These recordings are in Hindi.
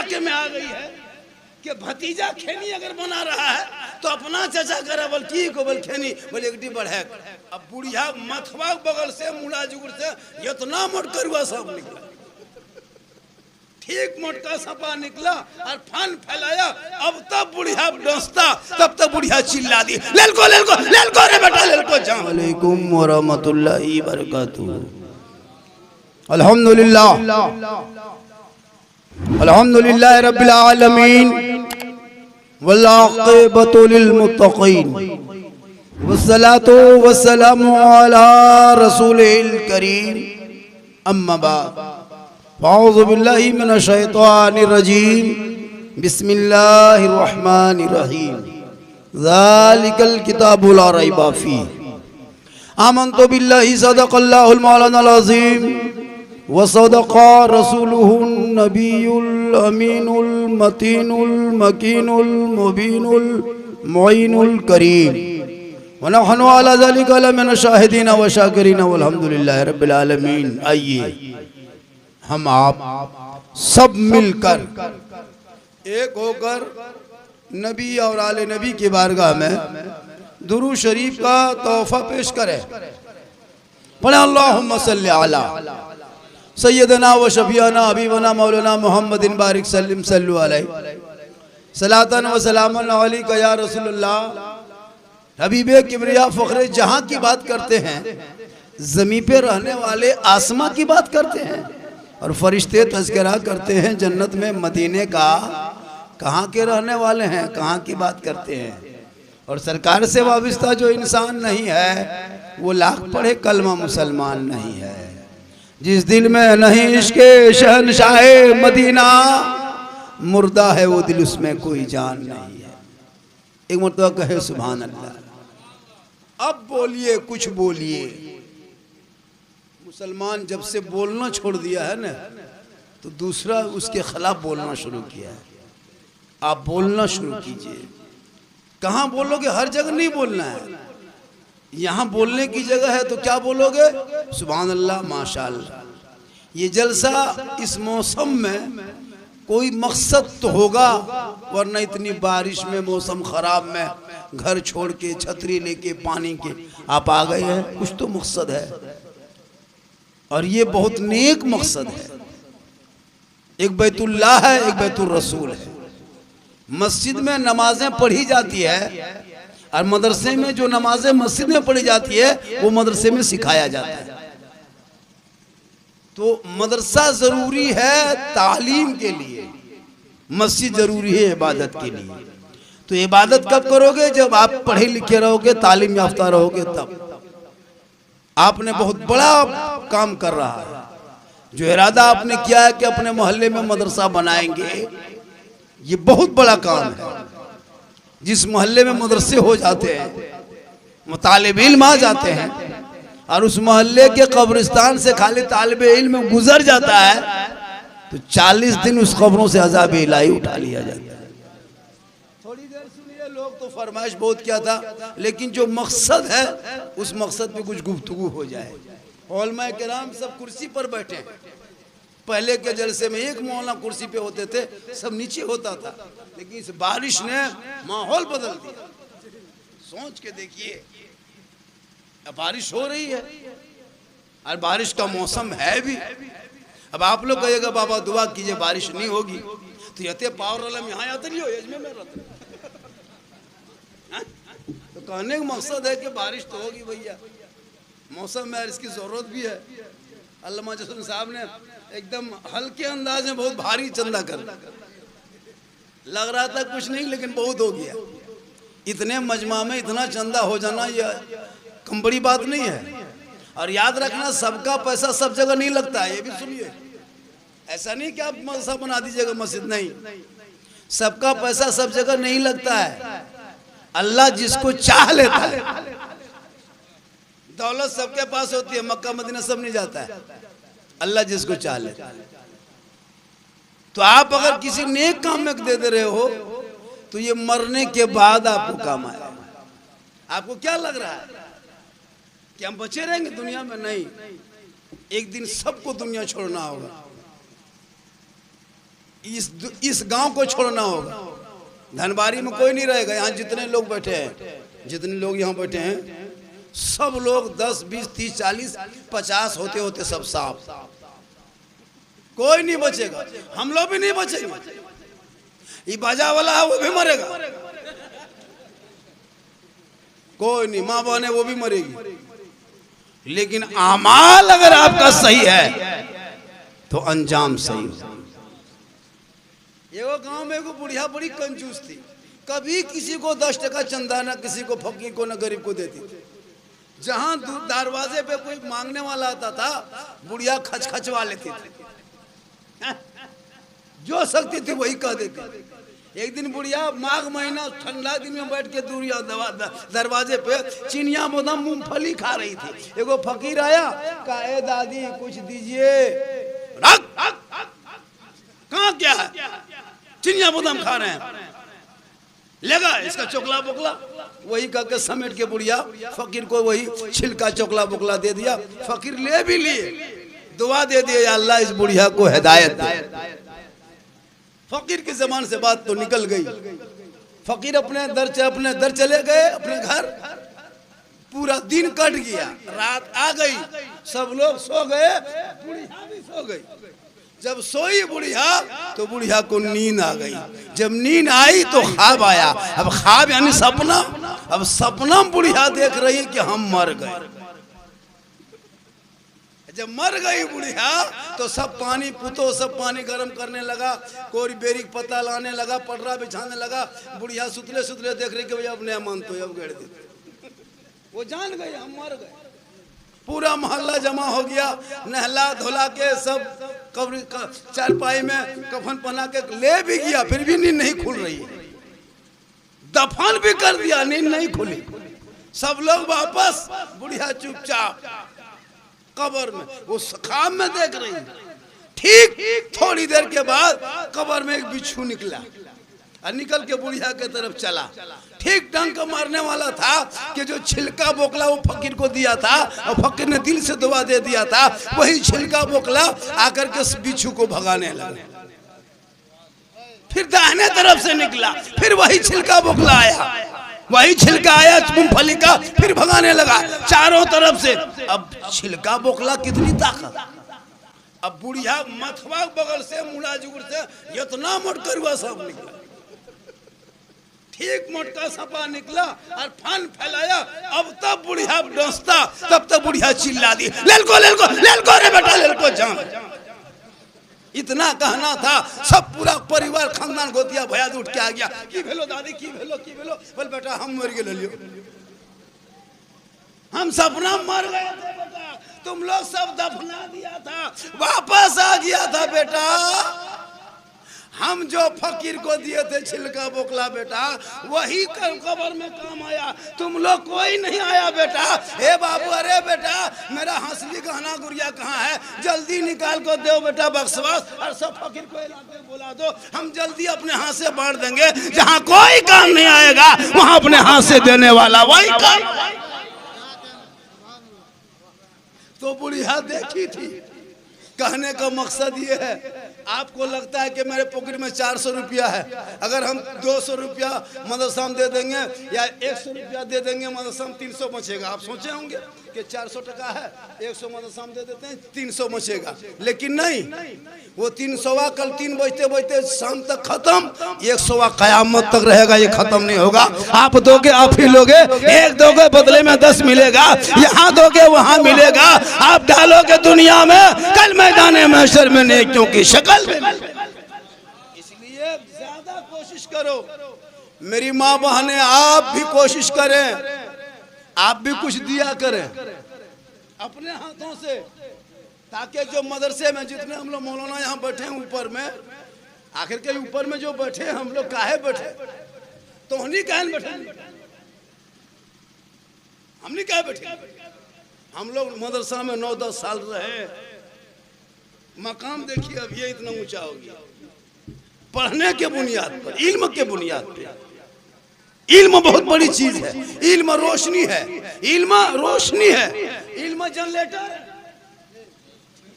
इलाके में आ गई है कि भतीजा खेनी अगर बना रहा है तो अपना चाचा करे बोल ठीक हो बोल खेनी बोले एक डी बढ़े। अब बुढ़िया मथवा बगल से मुड़ा जुगुड़ से इतना मोट करुआ सब निकला, ठीक मोटका सपा निकला और फन फैलाया। अब तब बुढ़िया डोसता, तब तक बुढ़िया चिल्ला दी लेलको लेलको लेलको रे बेटा लेलको। अस्सलाम वालेकुम व रहमतुल्लाहि व बरकातहू। अल्हम्दुलिल्लाह अल्हम्दुलिल्लाह रब्बिल आलमीन वल आक़िबतु लिल मुत्तक़ीन वस्सलातु वस्सलामु अला रसूलिल करीम अम्मा बाद। अऊज़ु बिल्लाहि मिनश शैतानिर रजीम बिस्मिल्लाहिर रहमानिर रहीम। ज़ालिकल किताबु ला रैबा फ़ीह। आमन्तु बिल्लाहि सदक़ल्लाहुल मौलानाल अज़ीम व सदक़ा रसूलुहुन नबियुल अमीनुल मतीनुल मकीनुल मुबीनुल मुईनुल करीम व नहनु अला ज़ालिका लमिन शाहिदीन व शाकिरीन वल्हम्दुलिल्लाहि रब्बिल आलमीन। आइए हम आप सब मिलकर एक होकर नबी और आले नबी की बारगाह में दुरूद शरीफ का तोहफा पेश करें। पढ़े अल्लाहुम्मा सल्ली अला सय्यदना व शफीअना हबीबना मौलाना मुहम्मदिन बारिक सल्लिम सल्लु अलैहि सलातन व सलामन अलैका या रसूलुल्लाह। हबीबे किबरिया फखरे जहां की बात करते हैं, ज़मीन पे रहने वाले आसमां की बात करते हैं और फरिश्ते तज़किरा करते हैं जन्नत में मदीने का। कहाँ के रहने वाले हैं, कहाँ की बात करते हैं। और सरकार से वाबस्ता जो इंसान नहीं है वो लाख पढ़े कलमा मुसलमान नहीं है। जिस दिल में नहीं इश्क़े शहनशाहे मदीना, मुर्दा है वो दिल, उसमें कोई जान नहीं है। एक मरतबा कहे सुभान अल्लाह। अब बोलिए, कुछ बोलिए। मुसलमान जब से बोलना छोड़ दिया है ना तो दूसरा उसके खिलाफ बोलना शुरू किया है। आप बोलना शुरू कीजिए। कहाँ बोलोगे? हर जगह नहीं बोलना है। यहाँ बोलने की जगह है तो क्या बोलोगे? सुभान अल्लाह, माशाअल्लाह। ये जलसा इस मौसम में कोई मकसद तो होगा, वरना इतनी बारिश में, मौसम खराब में घर छोड़ के, छतरी लेके, पानी के आप आ गए हैं। कुछ तो मकसद है और ये बहुत नेक मकसद है। एक बैतुल्लाह है, एक बैतुल रसूल है। मस्जिद में नमाजें पढ़ी जाती है और मदरसे में जो नमाजें मस्जिद में पढ़ी जाती है वो मदरसे में सिखाया जाता है। तो मदरसा जरूरी है तालीम के लिए, मस्जिद जरूरी है इबादत के लिए। तो इबादत कब करोगे? जब आप पढ़े लिखे रहोगे, तालीम याफ्ता रहोगे, तब। आपने बहुत बड़ा काम कर रहा है। जो इरादा आपने किया है कि अपने मोहल्ले में मदरसा बनाएंगे, ये बहुत बड़ा काम है। जिस मोहल्ले में मदरसे हो जाते हैं, मुतालिब इल्म आ जाते हैं और उस मोहल्ले के कब्रिस्तान से खाली तालिब इल्म गुजर जाता है तो 40 दिन उस कब्रों से अज़ाब इलाही उठा लिया जाता है। थोड़ी देर सुनिए, लोग तो फरमाइश बहुत किया था, लेकिन जो मकसद है उस मकसद पे कुछ गुफ्तगू हो जाए। उलमा किराम सब कुर्सी पर बैठे हैं। पहले के जलसे में एक मौलाना कुर्सी पे होते थे, सब नीचे होता था, लेकिन इस बारिश ने माहौल बदल दिया। सोच के देखिए, अब बारिश हो रही है और बारिश का मौसम है भी। अब आप लोग कहिएगा बाबा दुआ कीजिए बारिश नहीं होगी, तो यते पावर वाला यहाँ आते नहीं हो यजमे में रहते। तो कहने का मकसद है कि बारिश तो होगी भैया, मौसम में इसकी जरूरत भी है। अल्लामा जसून साहब ने एकदम हल्के अंदाज में बहुत भारी चंदा कर, लग रहा था कुछ नहीं लेकिन बहुत हो गया। इतने मजमा में इतना चंदा हो जाना ये कम बड़ी बात नहीं है। और याद रखना, सबका पैसा सब जगह नहीं लगता है, ये भी सुनिए। ऐसा नहीं कि आप मदरसा बना दीजिएगा, मस्जिद नहीं। सबका पैसा सब जगह नहीं लगता है। अल्लाह जिसको चाह लेता है। दौलत सबके पास होती है, मक्का मदीना सब नहीं जाता है। अल्लाह जिसको चाह लेता है। तो आप अगर किसी नेक काम में दे रहे हो तो ये मरने के बाद आपको काम आएगा। आपको क्या लग रहा है कि हम बचे रहेंगे दुनिया में? नहीं, एक दिन सबको दुनिया छोड़ना होगा। इस गांव को छोड़ना होगा। धनबारी में कोई नहीं रहेगा। यहाँ जितने लोग बैठे हैं, जितने लोग यहाँ बैठे हैं, सब लोग 10, 20, 30, 40, 50 होते होते सब साफ, कोई नहीं बचेगा। हम लोग भी नहीं बचेंगे। ये बाजा वाला है वो भी मरेगा, कोई नहीं। माँ बहन है वो भी मरेगी। लेकिन आमाल अगर आपका सही है तो अंजाम सही हो। एगो गांव में एगो बुढ़िया बड़ी कंजूस थी। कभी किसी को 10 टका चंदा ना किसी को फकीर को ना गरीब को देती थी। जहां दरवाजे पे कोई मांगने वाला आता था, बुढ़िया खचखचवा लेती थी। जो सकती थी वही कह देती। एक दिन बुढ़िया माघ महीना ठंडा दिन में बैठ के दूरिया दरवाजे पे चिनिया मोदम मूंगफली खा रही थी। एगो फकीर आया, कहा ए दादी कुछ दीजिए। कहाँ क्या है? चिनिया मोदम खा रहे हैं। लेगा इसका चोकला बोकला, वही कह के समेट के बुढ़िया फकीर को वही छिलका चोकला बोकला दे दिया। फकीर ले भी लिए, दुआ दे दिए, या अल्लाह इस बुढ़िया को हिदायत दे। फकीर की जबान से बात तो निकल गई। फकीर अपने दर चले गए अपने घर। पूरा दिन कट गया, रात आ गई, सब लोग सो गए, बुढ़िया भी सो गई। जब सोई बुढ़िया तो बुढ़िया को नींद आ गई। जब नींद आई तो ख्वाब आया। अब ख्वाब यानी सपना। अब सपना में बुढ़िया देख रही है कि हम मर गए। जब मर गई बुढ़िया तो सब पानी पुतो सब पानी गर्म करने लगा, कोई बेरी पत्ता लाने लगा, पटरा बिछाने लगा। बुढ़िया सुतले सुतले देख रही कि भैया अब नहीं मन तो अब गड़ दे। वो जान गए हम मर गए। पूरा मोहल्ला जमा हो गया, नहला धोला के सब कब्र चारपाई में कफन पहना के ले भी गया, फिर भी नींद नहीं खुल रही है। दफन भी कर दिया, नींद नहीं खुली। सब लोग वापस, बुढ़िया चुपचाप कब्र में वो ख्वाब में देख रही है। ठीक थोड़ी देर के बाद कब्र में एक बिच्छू निकला और निकल के बुढ़िया के तरफ चला। ठीक डंक मारने वाला था कि जो छिलका बोकला वो फकीर को दिया था और फकीर ने दिल से दुआ दे दिया था, वही छिलका बोकला आकर के बिच्छू को भगाने लगा। फिर दाहिने तरफ से निकला, फिर वही छिलका बोकला आया, वही छिलका आया मूंगफली का, फिर भगाने लगा चारों तरफ से। अब छिलका बोकला कितनी ताकत। अब बुढ़िया मथवा बगल से मुड़ा जुगड़ से इतना मोटकरुआ सब निकला। ठीक मोटका सपा निकला और फन फैलाया। अब तब बुढ़िया डोसता, तब तक बुढ़िया चिल्ला दी, लेलको लेलको लेलको रे बेटा लेलको जान। इतना कहना था, सब पूरा परिवार खानदान गोतिया भया उठ के आ गया। की भेलो दादी, की भेलो बोल बेटा हम मर गए लियो, हम सपना मर गए थे बेटा, तुम लोग सब दफना दिया था, वापस आ गया था बेटा। हम जो फकीर को दिए थे छिलका बोकला बेटा, वही कब्र में काम आया, तुम लोग कोई नहीं आया बेटा। हे बाबू, अरे बेटा मेरा हंसली गहना गुड़िया कहाँ है, जल्दी निकाल को दो बेटा बक्सवास, और सब फकीर को बुला दो, हम जल्दी अपने हाथ से बांट देंगे। जहाँ कोई काम नहीं आएगा वहाँ अपने हाथ से देने वाला वही काम। तो बुढ़िया देखी थी। कहने का मकसद ये है, आपको लगता है कि मेरे पॉकेट में 400 रुपया है, अगर हम 200 रुपया मदरसा में दे देंगे या 100 रुपया दे देंगे मदरसा में 300 बचेगा। आप सोचे होंगे कि 400 टका है, 100 मदरसा में दे देते हैं 300 बचेगा, लेकिन नहीं, वो 300 कल 3 बजते बजते शाम तक खत्म, 100 कयामत तक रहेगा, ये खत्म नहीं होगा। आप दोगे आप ही लोगे, एक दोगे बदले में 10 मिलेगा, यहाँ दोगे वहाँ मिलेगा। आप डालोगे दुनिया में, कल मैदान महशर में नेकियों की शक्ल में। इसलिए ज्यादा कोशिश करो मेरी माँ बहनें, आप भी कोशिश करें, आप भी कुछ दिया करें अपने हाथों से, ताकि जो मदरसे में जितने हम लोग मौलाना यहाँ बैठे हैं ऊपर में, आखिर के ऊपर में जो बैठे हम लोग काहे बैठे, तो हमनी काहे बैठे, हमनी काहे बैठे। हम लोग मदरसा में 9-10 साल रहे, मकाम देखिए अब ये इतना ऊंचा हो गया, पढ़ने के बुनियाद पर, इल्म के बुनियाद पे। इल्म बहुत बड़ी चीज है, इल्म रोशनी है, इल्म रोशनी है, इल्म जनरेटर,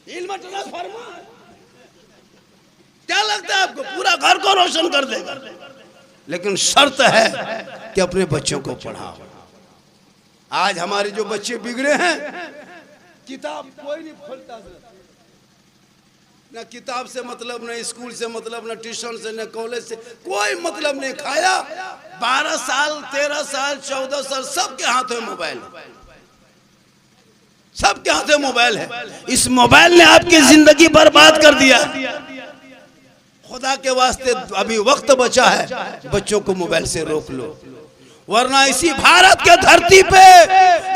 इल्म ट्रांसफार्मर। क्या लगता है आपको पूरा घर को रोशन कर देगा, लेकिन शर्त है कि अपने बच्चों को पढ़ाओ। आज हमारे जो बच्चे बिगड़े हैं, किताब कोई नहीं खोलता, ना किताब से मतलब, ना स्कूल से मतलब, ना ट्यूशन से, ना कॉलेज से, कोई मतलब नहीं। खाया 12 साल 13 साल 14 साल सबके हाथ में मोबाइल है, सबके हाथ में मोबाइल है। इस मोबाइल ने आपकी जिंदगी बर्बाद कर दिया। खुदा के वास्ते अभी वक्त बचा है, बच्चों को मोबाइल से रोक लो, वरना इसी भारत के धरती पे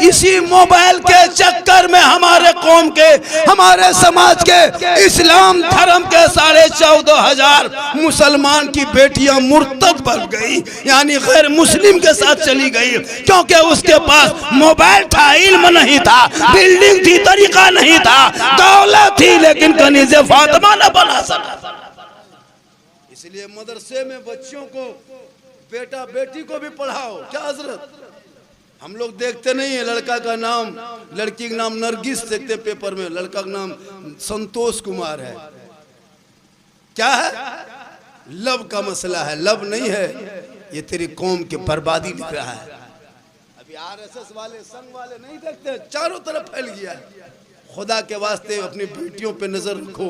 इसी मोबाइल के चक्कर में हमारे कौम के, हमारे समाज के, इस्लाम धर्म के 14,500 मुसलमान की बेटियां मुर्तद बन गई, यानी गैर मुस्लिम के साथ चली गई, क्योंकि उसके पास मोबाइल था, इल्म नहीं था, बिल्डिंग थी, तरीका नहीं था, दौलत थी, लेकिन कनीज़े फातिमा न बना सका। इसलिए मदरसे में बच्चों को, बेटा बेटी को भी पढ़ाओ। क्या हजरत, हम लोग देखते नहीं है, लड़का का नाम, लड़की का नाम नरगिस देखते पेपर में, लड़का का नाम संतोष कुमार है। क्या है? लव का मसला है। लव नहीं है, ये तेरी कौम की बर्बादी लिख रहा है। अभी आरएसएस वाले, संघ वाले नहीं देखते, चारों तरफ फैल गया है। खुदा के वास्ते अपनी बेटियों पे नजर रखो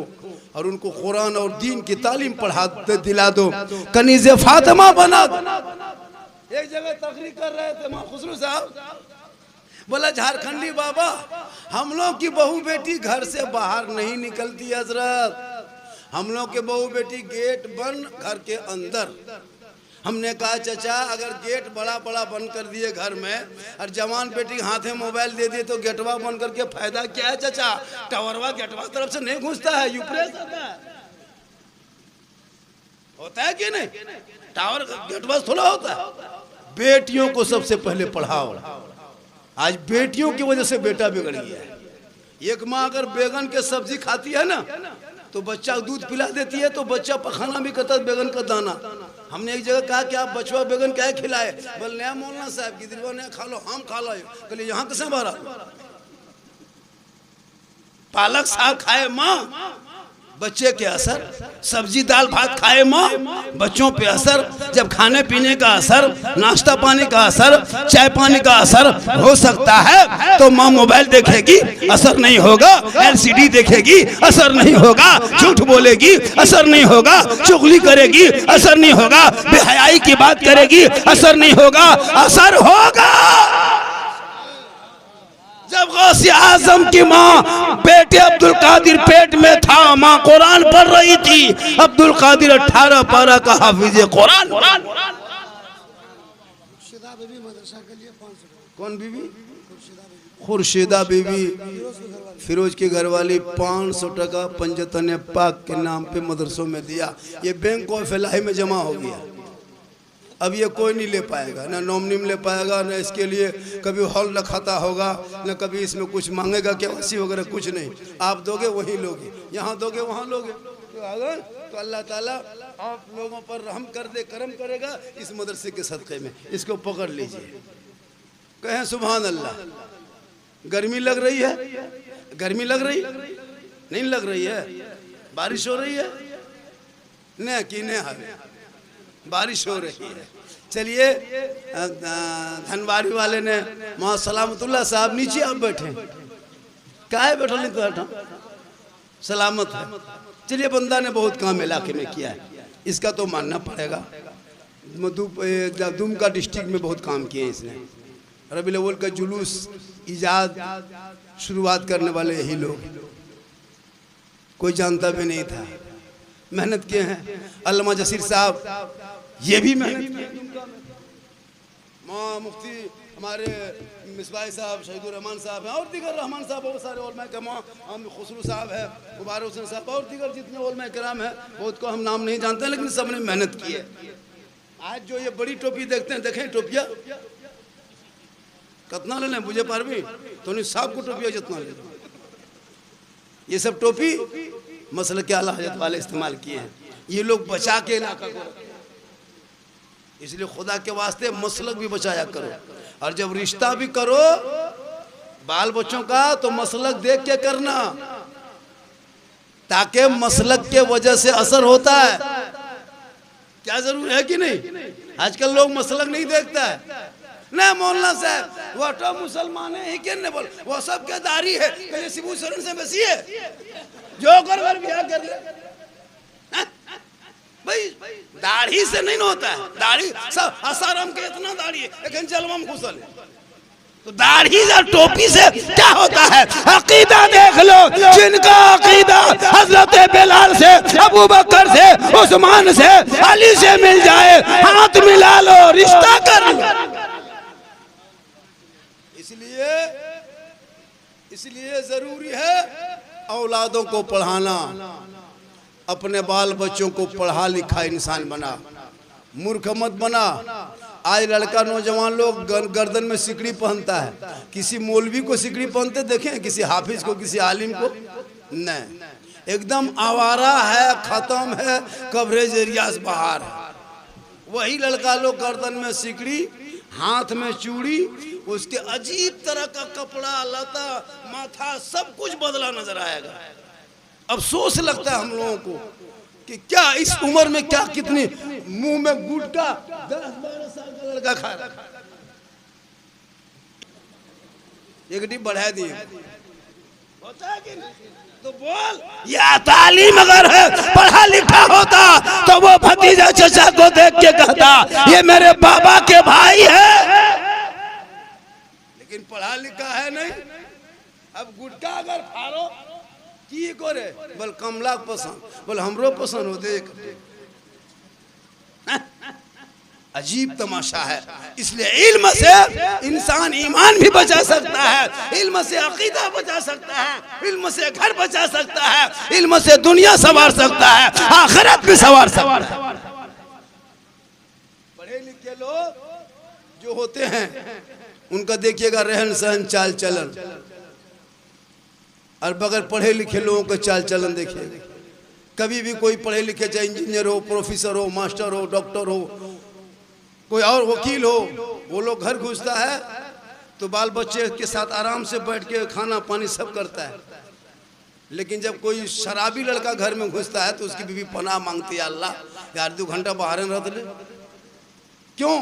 और उनको कुरान और दीन की तालीम पढ़ा दिला दो, कनीज़े फातिमा बना दो। एक जगह तकरीर कर रहे थे मां खुसरू साहब, बोला झारखंडी बाबा, हम लोग की बहू बेटी घर से बाहर नहीं निकलती हजरत, हम लोग के बहू बेटी गेट बंद घर के अंदर। हमने कहा चाचा, अगर गेट बड़ा बड़ा बंद कर दिए घर में और जवान बेटी हाथ में मोबाइल दे दिए तो गेटवा बंद करके फायदा क्या है चाचा? टावरवा गेटवा तरफ से नहीं घुसता है, यूप्रेस होता है कि नहीं? टावर गेटवा थोड़ा होता है। बेटियों को सबसे पहले पढ़ाओ। आज बेटियों की वजह से बेटा बिगड़ गया है। एक माँ अगर बैगन के सब्जी खाती है ना, तो बच्चा दूध पिला देती है, तो बच्चा पखाना भी करता है बैगन का दाना। हमने एक जगह कहा कि आप बचवा बैगन क्या खिलाए, बोल नया मौलाना साहब गिदरवा ने खा लो, हम खा लो। कहले यहाँ कैसे भरा? पालक साग खाए माँ, बच्चे के असर, सब्जी दाल भात खाए माँ, बच्चों पे असर। जब खाने पीने का असर, नाश्ता पानी का असर, चाय पानी का असर हो सकता है, तो माँ मोबाइल देखेगी, असर नहीं होगा। एलसीडी देखेगी, असर नहीं होगा। झूठ बोलेगी, असर नहीं होगा। चुगली करेगी, असर नहीं होगा। बेहयाई की बात करेगी, असर नहीं होगा। असर होगा जब गौसे आजम की माँ बेटे अब्दुल कादिर पेट में था, माँ कुरान पढ़ रही थी। अब्दुल कादिर 18 पारा का हाफिज कुरान। कौन बीबी? खुर्शीदा बीबी, फिरोज की घरवाली 500 टका पंजतन पाक के नाम पे मदरसों में दिया। ये बैंक ऑफ इलाही में जमा हो गया। अब ये कोई नहीं ले पाएगा, ना नॉमिनी में ले पाएगा, ना इसके लिए कभी हॉल रखाता होगा, ना कभी इसमें कुछ मांगेगा केवाईसी वगैरह कुछ नहीं। आप दोगे वहीं लोगे, यहाँ दोगे वहाँ लोगे। तो अल्लाह ताला आप लोगों पर रहम कर दे, करम करेगा इस मदरसे के सदक़े में। इसको पकड़ लीजिए, कहें सुभान अल्लाह। गर्मी लग रही है? गर्मी लग रही नहीं? लग रही है? बारिश हो रही है? नहीं कि नहीं हवे, बारिश हो रही है। चलिए, धनबारी वाले ने मां सलामतुल्लाह साहब, नीचे आप बैठे, काहे बैठो नहीं बैठा, सलामत है। चलिए, बंदा ने बहुत काम इलाके में किया है, इसका तो मानना पड़ेगा। दुमका डिस्ट्रिक्ट में बहुत काम किए हैं इसने। रबीउल अव्वल का जुलूस इजाद शुरुआत करने वाले यही लोग, कोई जानता भी नहीं था। मेहनत किए हैं। अल्लामा जसीर साहब ये भी मेहनत किए। माँ मुफ्ती हमारे मिसबाह साहब, शहीदुर रहमान साहब हैं, और दीगर रहमान साहब, बहुत सारे उलमा कराम, हम खुसरू साहब है, मुबारक हुसैन साहब, और दीगर जितने उलमा कराम हैं, बहुत को हम नाम नहीं जानते हैं, लेकिन सब ने मेहनत की है। आज जो ये बड़ी टोपी देखते हैं, देखें टोपिया कितना ले लें, बुझे पार भी तो नहीं, साहब को टोपिया जितना ले, ये सब टोपी मसल के आला हजरत वाले इस्तेमाल किए हैं। ये लोग बचा के इलाका को, इसलिए खुदा के वास्ते मसलक भी बचाया करो। और जब रिश्ता भी करो बाल बच्चों का, तो मसलक देख के करना, ताकि मसलक के वजह से असर होता है। क्या जरूर है कि नहीं? आजकल लोग मसलक नहीं देखता है ना। मौलाना साहब वो तो मुसलमान है ही क्यों नहीं बोल, वो सब क्या दाढ़ी है कहीं सिबू शरण से बसी है जो कर ब्याह कर ले। भाई दाढ़ी से नहीं होता है, दाढ़ी सब असारम के इतना दाढ़ी है लेकिन जलवा में घुसल है, तो दाढ़ी और टोपी से क्या होता है? अकीदा देख लो, जिनका अकीदा हजरत बिलाल से, अबू बकर से, उस्मान से, अली से मिल जाए, हाथ मिला लो, रिश्ता कर लो। इसलिए जरूरी है औलादों को पढ़ाना, अपने बाल बच्चों को पढ़ा लिखा इंसान बना, मूर्ख मत बना। आज लड़का नौजवान लोग गर्दन में सिकड़ी पहनता है, किसी मौलवी को सिकड़ी पहनते देखें, किसी हाफिज को, किसी आलिम को? नहीं, एकदम आवारा है, खत्म है, कवरेज एरिया से बाहर है। वही लड़का लोग गर्दन में सिकड़ी, हाथ में चूड़ी, उसके अजीब तरह का कपड़ा, लता, माथा, सब कुछ बदला नजर आएगा। अफसोस लगता है हम लोगों को कि क्या इस उम्र में क्या कितनी मुंह में गुटखा 10-12 साल का लड़का खा रहा है। एक डिप बढ़ा दिए होता है कि नहीं? तो बोल, या तालीम अगर है, पढ़ा लिखा होता तो वो भतीजा चचा को देख के कहता ये मेरे बाबा के भाई है, लेकिन पढ़ा लिखा है नहीं। अब गुटखा अगर फाड़ो की करे, बोल कमला पसंद, बोल हमरो पसंद हो देख। अजीब तमाशा है। इसलिए इल्म से इंसान ईमान भी बचा सकता है, इल्म से अकीदा बचा सकता है, इल्म से घर बचा सकता है, इल्म से दुनिया संवार सकता है, आखिरत भी संवार सकता है। पढ़े लिखे लोग जो होते हैं उनका देखिएगा रहन सहन, चाल चलन, और बगैर पढ़े लिखे लोगों का चाल चलन देखिएगा। कभी भी कोई पढ़े लिखे, चाहे इंजीनियर हो, प्रोफेसर हो, मास्टर हो, डॉक्टर हो, कोई और वकील हो, वो लोग घर घुसता है तो बाल बच्चे के साथ आराम से बैठ के खाना पानी सब करता है। लेकिन जब कोई शराबी लड़का घर में घुसता है तो उसकी बीवी पनाह मांगती है, अल्लाह यार 2 घंटा बाहर रह ले। क्यों?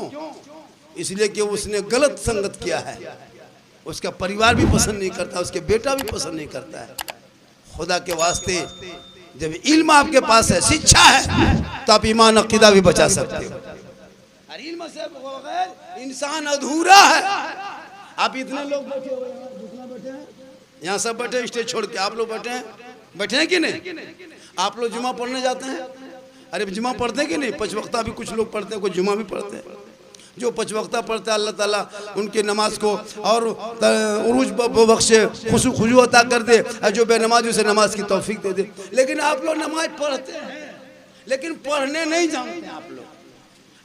इसलिए कि उसने गलत संगत किया है, उसका परिवार भी पसंद नहीं करता, उसके बेटा भी पसंद नहीं करता है। खुदा के वास्ते जब इल्म आपके पास है, शिक्षा है, तो आप ईमान अकीदा भी बचा सकते हो। इल्म से बगैर इंसान अधूरा है। आप इतने लोग बैठे हुए हैं, यहाँ सब बैठे, स्टेज छोड़ के आप लोग बैठे हैं कि नहीं? आप लोग जुमा पढ़ने जाते हैं? अरे जुमा पढ़ते हैं कि नहीं? 5 वक्ता भी कुछ लोग पढ़ते हैं, कोई जुमा भी पढ़ते हैं। जो 5 वक्ता पढ़ता है अल्लाह ताला उनके नमाज को और उरूज बख्शे, खुशू अता कर दे, और जो बेनमाज उसे नमाज की तौफीक दे दे। लेकिन आप लोग नमाज पढ़ते हैं लेकिन पढ़ने नहीं जानते।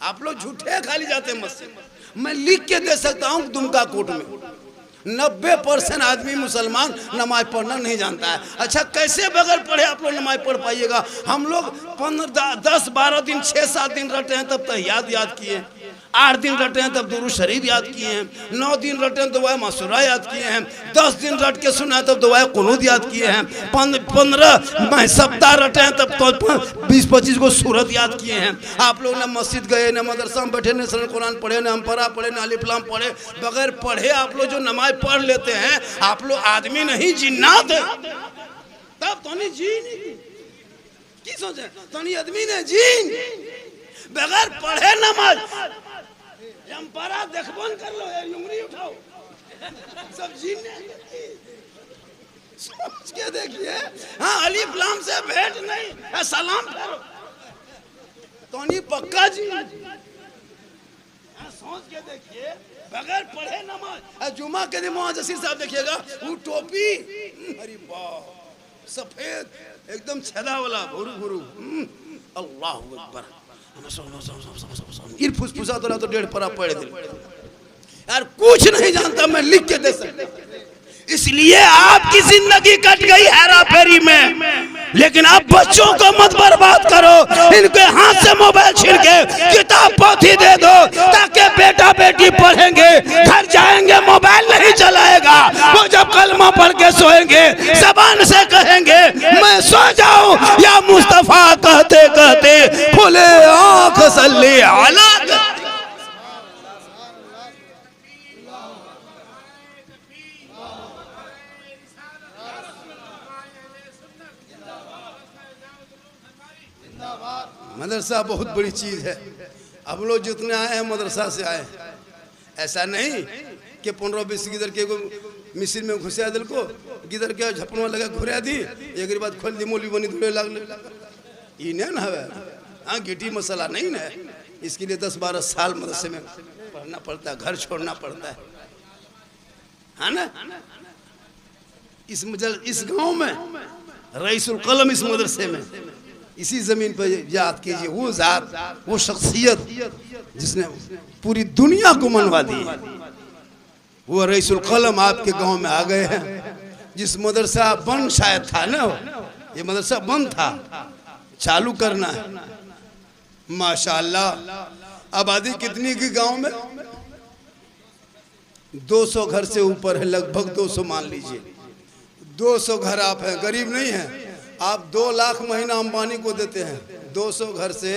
आप लोग झूठे खाली जाते हैं मस्जिद। मैं लिख के दे सकता हूँ दुमका कोर्ट में 90% आदमी मुसलमान नमाज पढ़ना नहीं जानता है। अच्छा, कैसे बगैर पढ़े आप लोग नमाज पढ़ पाइएगा? हम लोग 10-12 दिन 6-7 दिन रटे हैं तब तहियात याद किए, 8 दिन रटे हैं तब दुरूद शरीफ याद किए हैं, 9 दिन रटे हैं तो दुआ मसूरा याद किए हैं, 10 दिन रट के सुना है तब दुआ कुनूत याद किए हैं, 15 सप्ताह रटे हैं तब तो 20-25 को सूरत याद किए हैं। आप लोग ना मस्जिद गए, ना मदरसा में बैठे, ना सरल कुरान पढ़े, ना अम्परा पढ़े, ना अलिफ लाम पढ़े। बगैर पढ़े आप लोग जो नमाज पढ़ लेते हैं, आप लोग आदमी नहीं जिन्नात है। तब तो नहीं जीन की सोचे, तो नहीं आदमी ने जीन बगैर पढ़े नमाज अम्परा देखबन कर लो, उंगली उठाओ, सब जीने सोच के देखिए। हाँ, अलिफ लाम से भेंट नहीं, सलाम करो तो नहीं पक्का जी। सोच के देखिए, बगैर पढ़े नमाज। जुमा के दिन मुअज्जिन साहब देखिएगा, वो टोपी, अरे वाह, सफेद एकदम छेदा वाला, भुरू अल्लाह अकबर, फुसफुसा तो 1.5 परा पढ़ दे यार, कुछ नहीं जानता। मैं लिख के दे सकता, इसलिए आपकी जिंदगी कट गई हेरा फेरी में। लेकिन आप बच्चों को मत बर्बाद करो, इनके हाथ से मोबाइल छीन के किताब पोथी दे दो, ताकि बेटा बेटी पढ़ेंगे, घर जाएंगे मोबाइल नहीं चलाएगा। वो जब कलमा पढ़ के सोएंगे, जबान से कहेंगे मैं सो जाऊं या मुस्तफा कहते कहते खुले आंख से मदरसा बहुत बड़ी चीज़ है। अब लोग जितने आए हैं मदरसा से आए, ऐसा नहीं कि 15-20 गिदर के मिसिल में घुसा दिल को गिदर के झपनवा लगा घुरा दी, एक बात खोल दी मोली बनी धुले लगले, ये नहीं ना है। हाँ गिटी मसाला नहीं ना, इसके लिए 10-12 साल मदरसे में पढ़ना पड़ता है, घर छोड़ना पड़ता है ना। इस गांव में रईसुल कलम इस मदरसे में, इसी जमीन पर याद कीजिए वो जात, वो शख्सियत जिसने पूरी दुनिया को मनवा दी है, वो रईसुल कलम आपके गांव में आ गए हैं। जिस मदरसा बंद शायद था ना, ये मदरसा बंद था, चालू करना है। माशाअल्लाह आबादी कितनी की गांव में? 200 घर से ऊपर है, लगभग 200 मान लीजिए। 200 घर आप हैं, गरीब नहीं हैं आप। 2 लाख महीना अंबानी को देते हैं। 200 घर से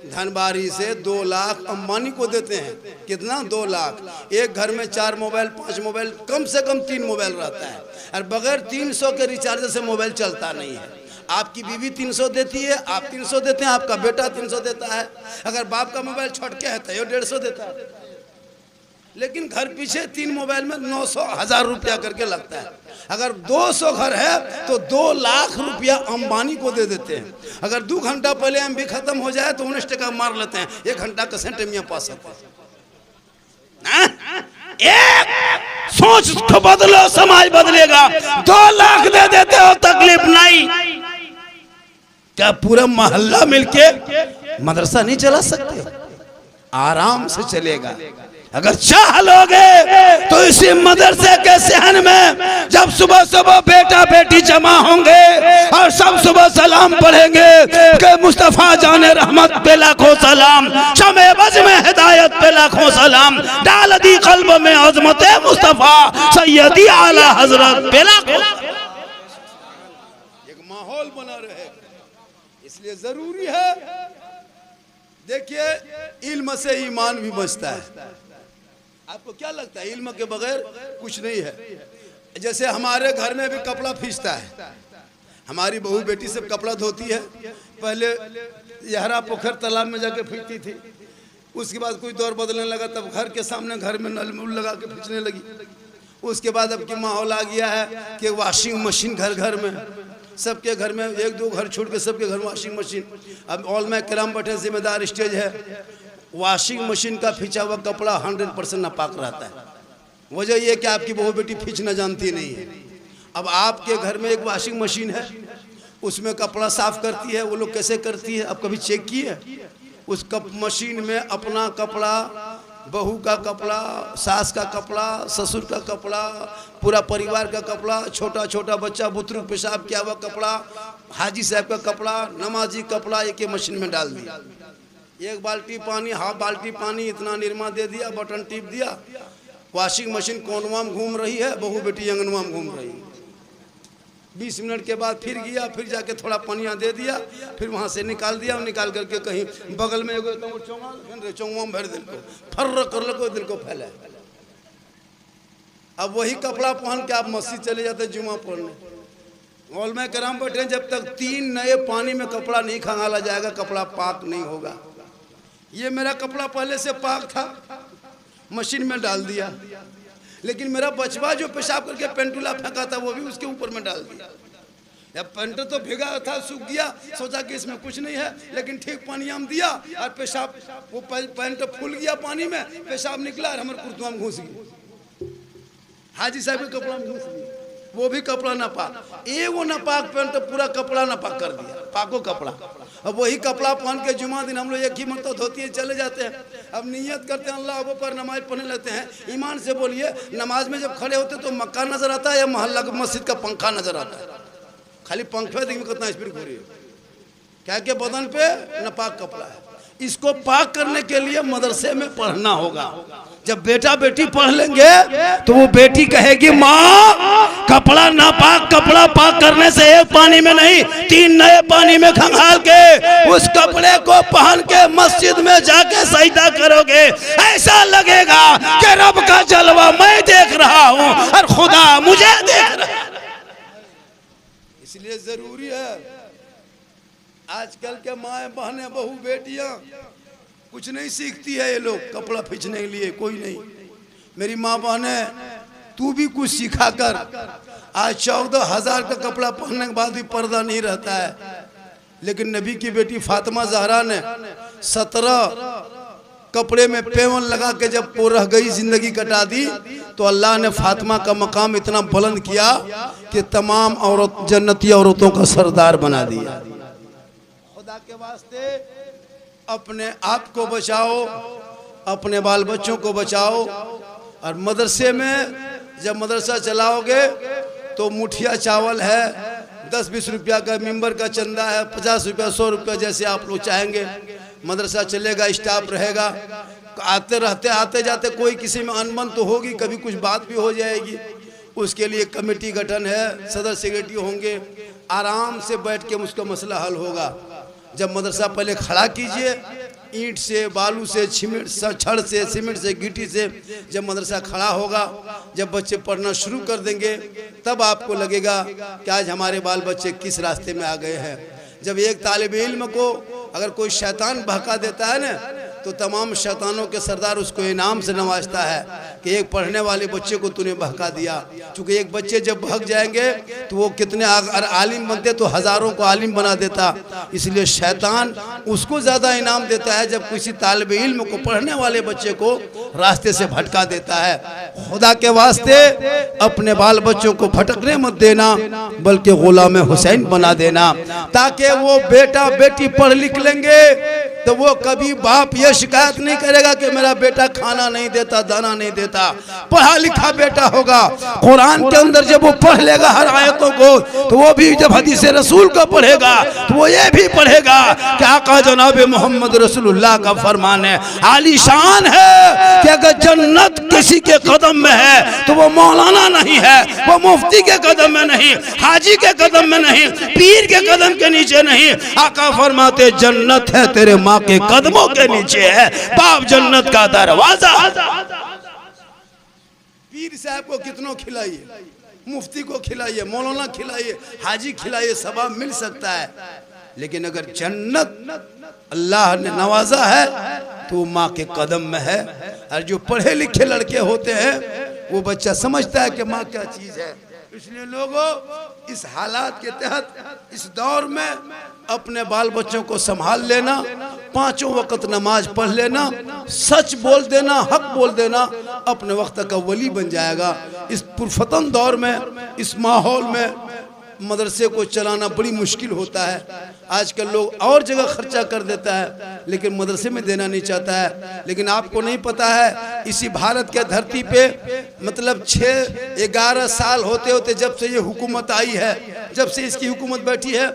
धनबारी से 2 लाख अंबानी को देते हैं। कितना? 2 लाख। एक घर में 4 मोबाइल 5 मोबाइल, कम से कम 3 मोबाइल रहता है, और बगैर 300 के रिचार्ज से मोबाइल चलता नहीं है। आपकी बीवी 300 देती है, आप 300 देते हैं, आपका बेटा 300 देता है। अगर बाप का मोबाइल छोटके है तो ये 150 देता है। लेकिन घर पीछे 3 मोबाइल में 900-1000 रुपया करके लगता है। अगर 200 घर है तो 2 लाख रुपया अंबानी को दे देते हैं। अगर 2 घंटा पहले एमबी खत्म हो जाए तो 19 टका मार लेते हैं। 1 घंटा का सेंट मियाँ पास होता है। एक सोच तो बदलो, समाज बदलेगा। 2 लाख दे देते हो, तकलीफ नहीं। क्या पूरा मोहल्ला मिलके मदरसा नहीं चला सकते? आराम से चलेगा। अगर चाह लोगे तो इसी मदरसे के सहन में जब सुबह सुबह बेटा बेटी जमा होंगे और सब सुबह सलाम पढ़ेंगे कि मुस्तफा जाने रहमत पे लाखों सलाम, शमे बज में हिदायत पे लाखों सलाम, डाल दी कल्ब में अजमत मुस्तफा सैयदी आला हजरत पे लाखों। एक माहौल बना रहे, इसलिए जरूरी है। देखिए इल्म से ईमान भी बचता है। आपको क्या लगता है इल्म के बगैर कुछ नहीं है? जैसे हमारे घर में भी कपड़ा फीसता है, हमारी बहू बेटी सब कपड़ा धोती है। पहले यहरा पोखर तालाब में जाके फींचती थी, उसके बाद कोई दौर बदलने लगा, तब घर के सामने घर में नल मुल लगा के फींचने लगी। उसके बाद अब की माहौल आ गया है कि वॉशिंग मशीन घर घर में, सबके घर में, 1-2 घर छोड़ के सबके घर वॉशिंग मशीन। अब ऑलमा कराम बैठे जिम्मेदार स्टेज है, वॉशिंग मशीन का खींचा हुआ कपड़ा 100% नापाक रहता है। वजह यह कि आपकी बहू बेटी खींचना जानती नहीं है। अब आपके घर में एक वॉशिंग मशीन है, उसमें कपड़ा साफ करती है। वो लोग कैसे करती है, आप कभी चेक किए? उस मशीन में अपना कपड़ा, बहू का कपड़ा, सास का कपड़ा, ससुर का कपड़ा, पूरा परिवार का कपड़ा, छोटा छोटा बच्चा बुतरू पेशाब किया हुआ कपड़ा, हाजी साहब का कपड़ा, नमाजी कपड़ा, एक मशीन में डाल दिया। 1 बाल्टी पानी, हाफ बाल्टी पानी, इतना निरमा दे दिया, बटन टिप दिया, वॉशिंग मशीन कोनवा में घूम रही है, बहू बेटी अंगनवा में घूम रही है। 20 मिनट के बाद फिर गया, फिर जाके थोड़ा पानिया दे दिया, फिर वहाँ से निकाल दिया, निकाल करके कहीं बगल में एगो चौंगा में भर दिल को फर्र कर लो, दिल को फैला। अब वही कपड़ा पहन के आप मस्जिद चले जाते जुमा पढ़ने। मौलमा कराम बैठे, जब तक 3 नए पानी में कपड़ा नहीं खंगाला जाएगा कपड़ा पाक नहीं होगा। ये मेरा कपड़ा पहले से पाक था, मशीन में डाल दिया, लेकिन मेरा बचवा जो पेशाब करके पेंटूला फेंका था वो भी उसके ऊपर में डाल दिया। या पेंट तो भिगा था, सूख गया, सोचा कि इसमें कुछ नहीं है, लेकिन ठीक पानी हम दिया और पेशाब, वो पेंट फूल गया पानी में, पेशाब निकला और हमारे कुर्तुआ में घुस गई। हाजी साहब के कपड़ा में घुस गई, वो भी कपड़ा नापाक। वो नापाक पेंट पूरा कपड़ा नापाक कर दिया, पाको कपड़ा। अब वही कपड़ा पहन के जुमा दिन हम लोग एक ही मरतबा धोती है चले जाते हैं। अब नियत करते हैं अल्लाह पर, नमाज पढ़ने लेते हैं। ईमान से बोलिए, नमाज में जब खड़े होते तो मक्का नजर आता है या मोहल्ला की मस्जिद का पंखा नजर आता है? खाली पंखे देखिए कितना स्पीड घूरी है, क्या के बदन पे नापाक कपड़ा है। इसको पाक करने के लिए मदरसे में पढ़ना होगा। जब बेटा बेटी पढ़ लेंगे तो वो बेटी कहेगी माँ कपड़ा नापाक, कपड़ा पाक करने से 1 पानी में नहीं 3 नए पानी में खंगाल के उस कपड़े को पहन के मस्जिद में जाके सजदा करोगे, ऐसा लगेगा कि रब का जलवा मैं देख रहा हूँ और खुदा मुझे देख रहा है। इसलिए जरूरी है आजकल के माए बहने बहू बेटियां कुछ नहीं सीखती है, ये लोग कपड़ा खींचने के लिए कोई नहीं। मेरी माँ बहने तू भी कुछ सिखा कर। आज 14,000 का कपड़ा पहनने के बाद भी पर्दा नहीं रहता है, लेकिन नबी की बेटी फातिमा ज़हरा ने 17 कपड़े में पेवन लगा के जब वो रह गई, जिंदगी कटा दी, तो अल्लाह ने फातिमा का मकाम इतना बुलंद किया कि तमाम औरत जन्नती औरतों का सरदार बना दिया। खुदा के वास्ते अपने आप को बचाओ, अपने बाल बच्चों को बचाओ। और मदरसे में जब मदरसा चलाओगे तो मुठिया चावल है, 10-20 रुपया का मिंबर का चंदा है, 50 रुपया 100 रुपया जैसे आप लोग चाहेंगे। मदरसा चलेगा, स्टाफ रहेगा, आते रहते आते जाते कोई किसी में अनबन तो होगी, कभी कुछ बात भी हो जाएगी। उसके लिए कमेटी गठन है, सदर सेक्रेटरी होंगे, आराम से बैठ के उसका मसला हल होगा। जब मदरसा पहले खड़ा कीजिए, ईंट से, बालू से, छड़ से, सीमेंट से, गिट्टी से जब मदरसा खड़ा होगा, जब बच्चे पढ़ना शुरू कर देंगे, तब आपको लगेगा कि आज हमारे बाल बच्चे किस रास्ते में आ गए हैं। जब एक तालिब इल्म को अगर कोई शैतान बहका देता है ना, तो तमाम शैतानों के सरदार उसको इनाम से नवाजता है कि एक पढ़ने वाले बच्चे को तूने बहका दिया। क्योंकि एक बच्चे जब बहक जाएंगे तो वो कितने अगर आलिम बनते तो हज़ारों को आलिम बना देता। इसलिए शैतान उसको ज़्यादा इनाम देता है जब किसी तालिब इल्म को, पढ़ने वाले बच्चे को रास्ते से भटका देता है। खुदा के वास्ते अपने बाल बच्चों को भटकने मत देना, बल्कि गुलाम हुसैन बना देना, ताकि वो बेटा बेटी पढ़ लिख लेंगे तो वो कभी बाप ये शिकायत नहीं करेगा कि मेरा बेटा खाना नहीं देता, दाना नहीं देता। पढ़ा लिखा बेटा होगा, कुरान के अंदर जब वो पढ़ लेगा हर आयतों को, तो वो भी जब हदीस रसूल को पढ़ेगा तो वो ये भी पढ़ेगा कि आका जनाब मोहम्मद रसूलुल्लाह का फरमान है, आलीशान है कि अगर जन्नत किसी के कदम में है तो वो मौलाना नहीं है, वो मुफ्ती के कदम में नहीं, हाजी के कदम में नहीं, पीर के कदम के नीचे नहीं। आका फरमाते जन्नत है तेरे माँ के कदमों के नीचे है, बाप जन्नत का दरवाजा। पीर साहब को कितनों खिलाइए, मुफ्ती को खिलाइए, मौलाना खिलाइए, हाजी खिलाइए, सवाब मिल सकता है। लेकिन अगर जन्नत अल्लाह ने नवाजा है तो माँ के कदम में है। और जो पढ़े लिखे लड़के होते हैं वो बच्चा समझता है कि माँ क्या चीज है। इसलिए लोगों इस हालात के तहत इस दौर में अपने बाल बच्चों को संभाल लेना, 5 वक्त नमाज पढ़ लेना, सच बोल देना, हक बोल देना, अपने वक्त का वली बन जाएगा। इस पुरफतन दौर में, इस माहौल में मदरसे को चलाना बड़ी मुश्किल होता है। आजकल लोग और जगह खर्चा कर देता है लेकिन मदरसे में देना नहीं चाहता है। लेकिन आपको नहीं पता है, इसी भारत के धरती पे मतलब 6-11 साल होते होते जब से ये हुकूमत आई है, जब से इसकी हुकूमत बैठी है,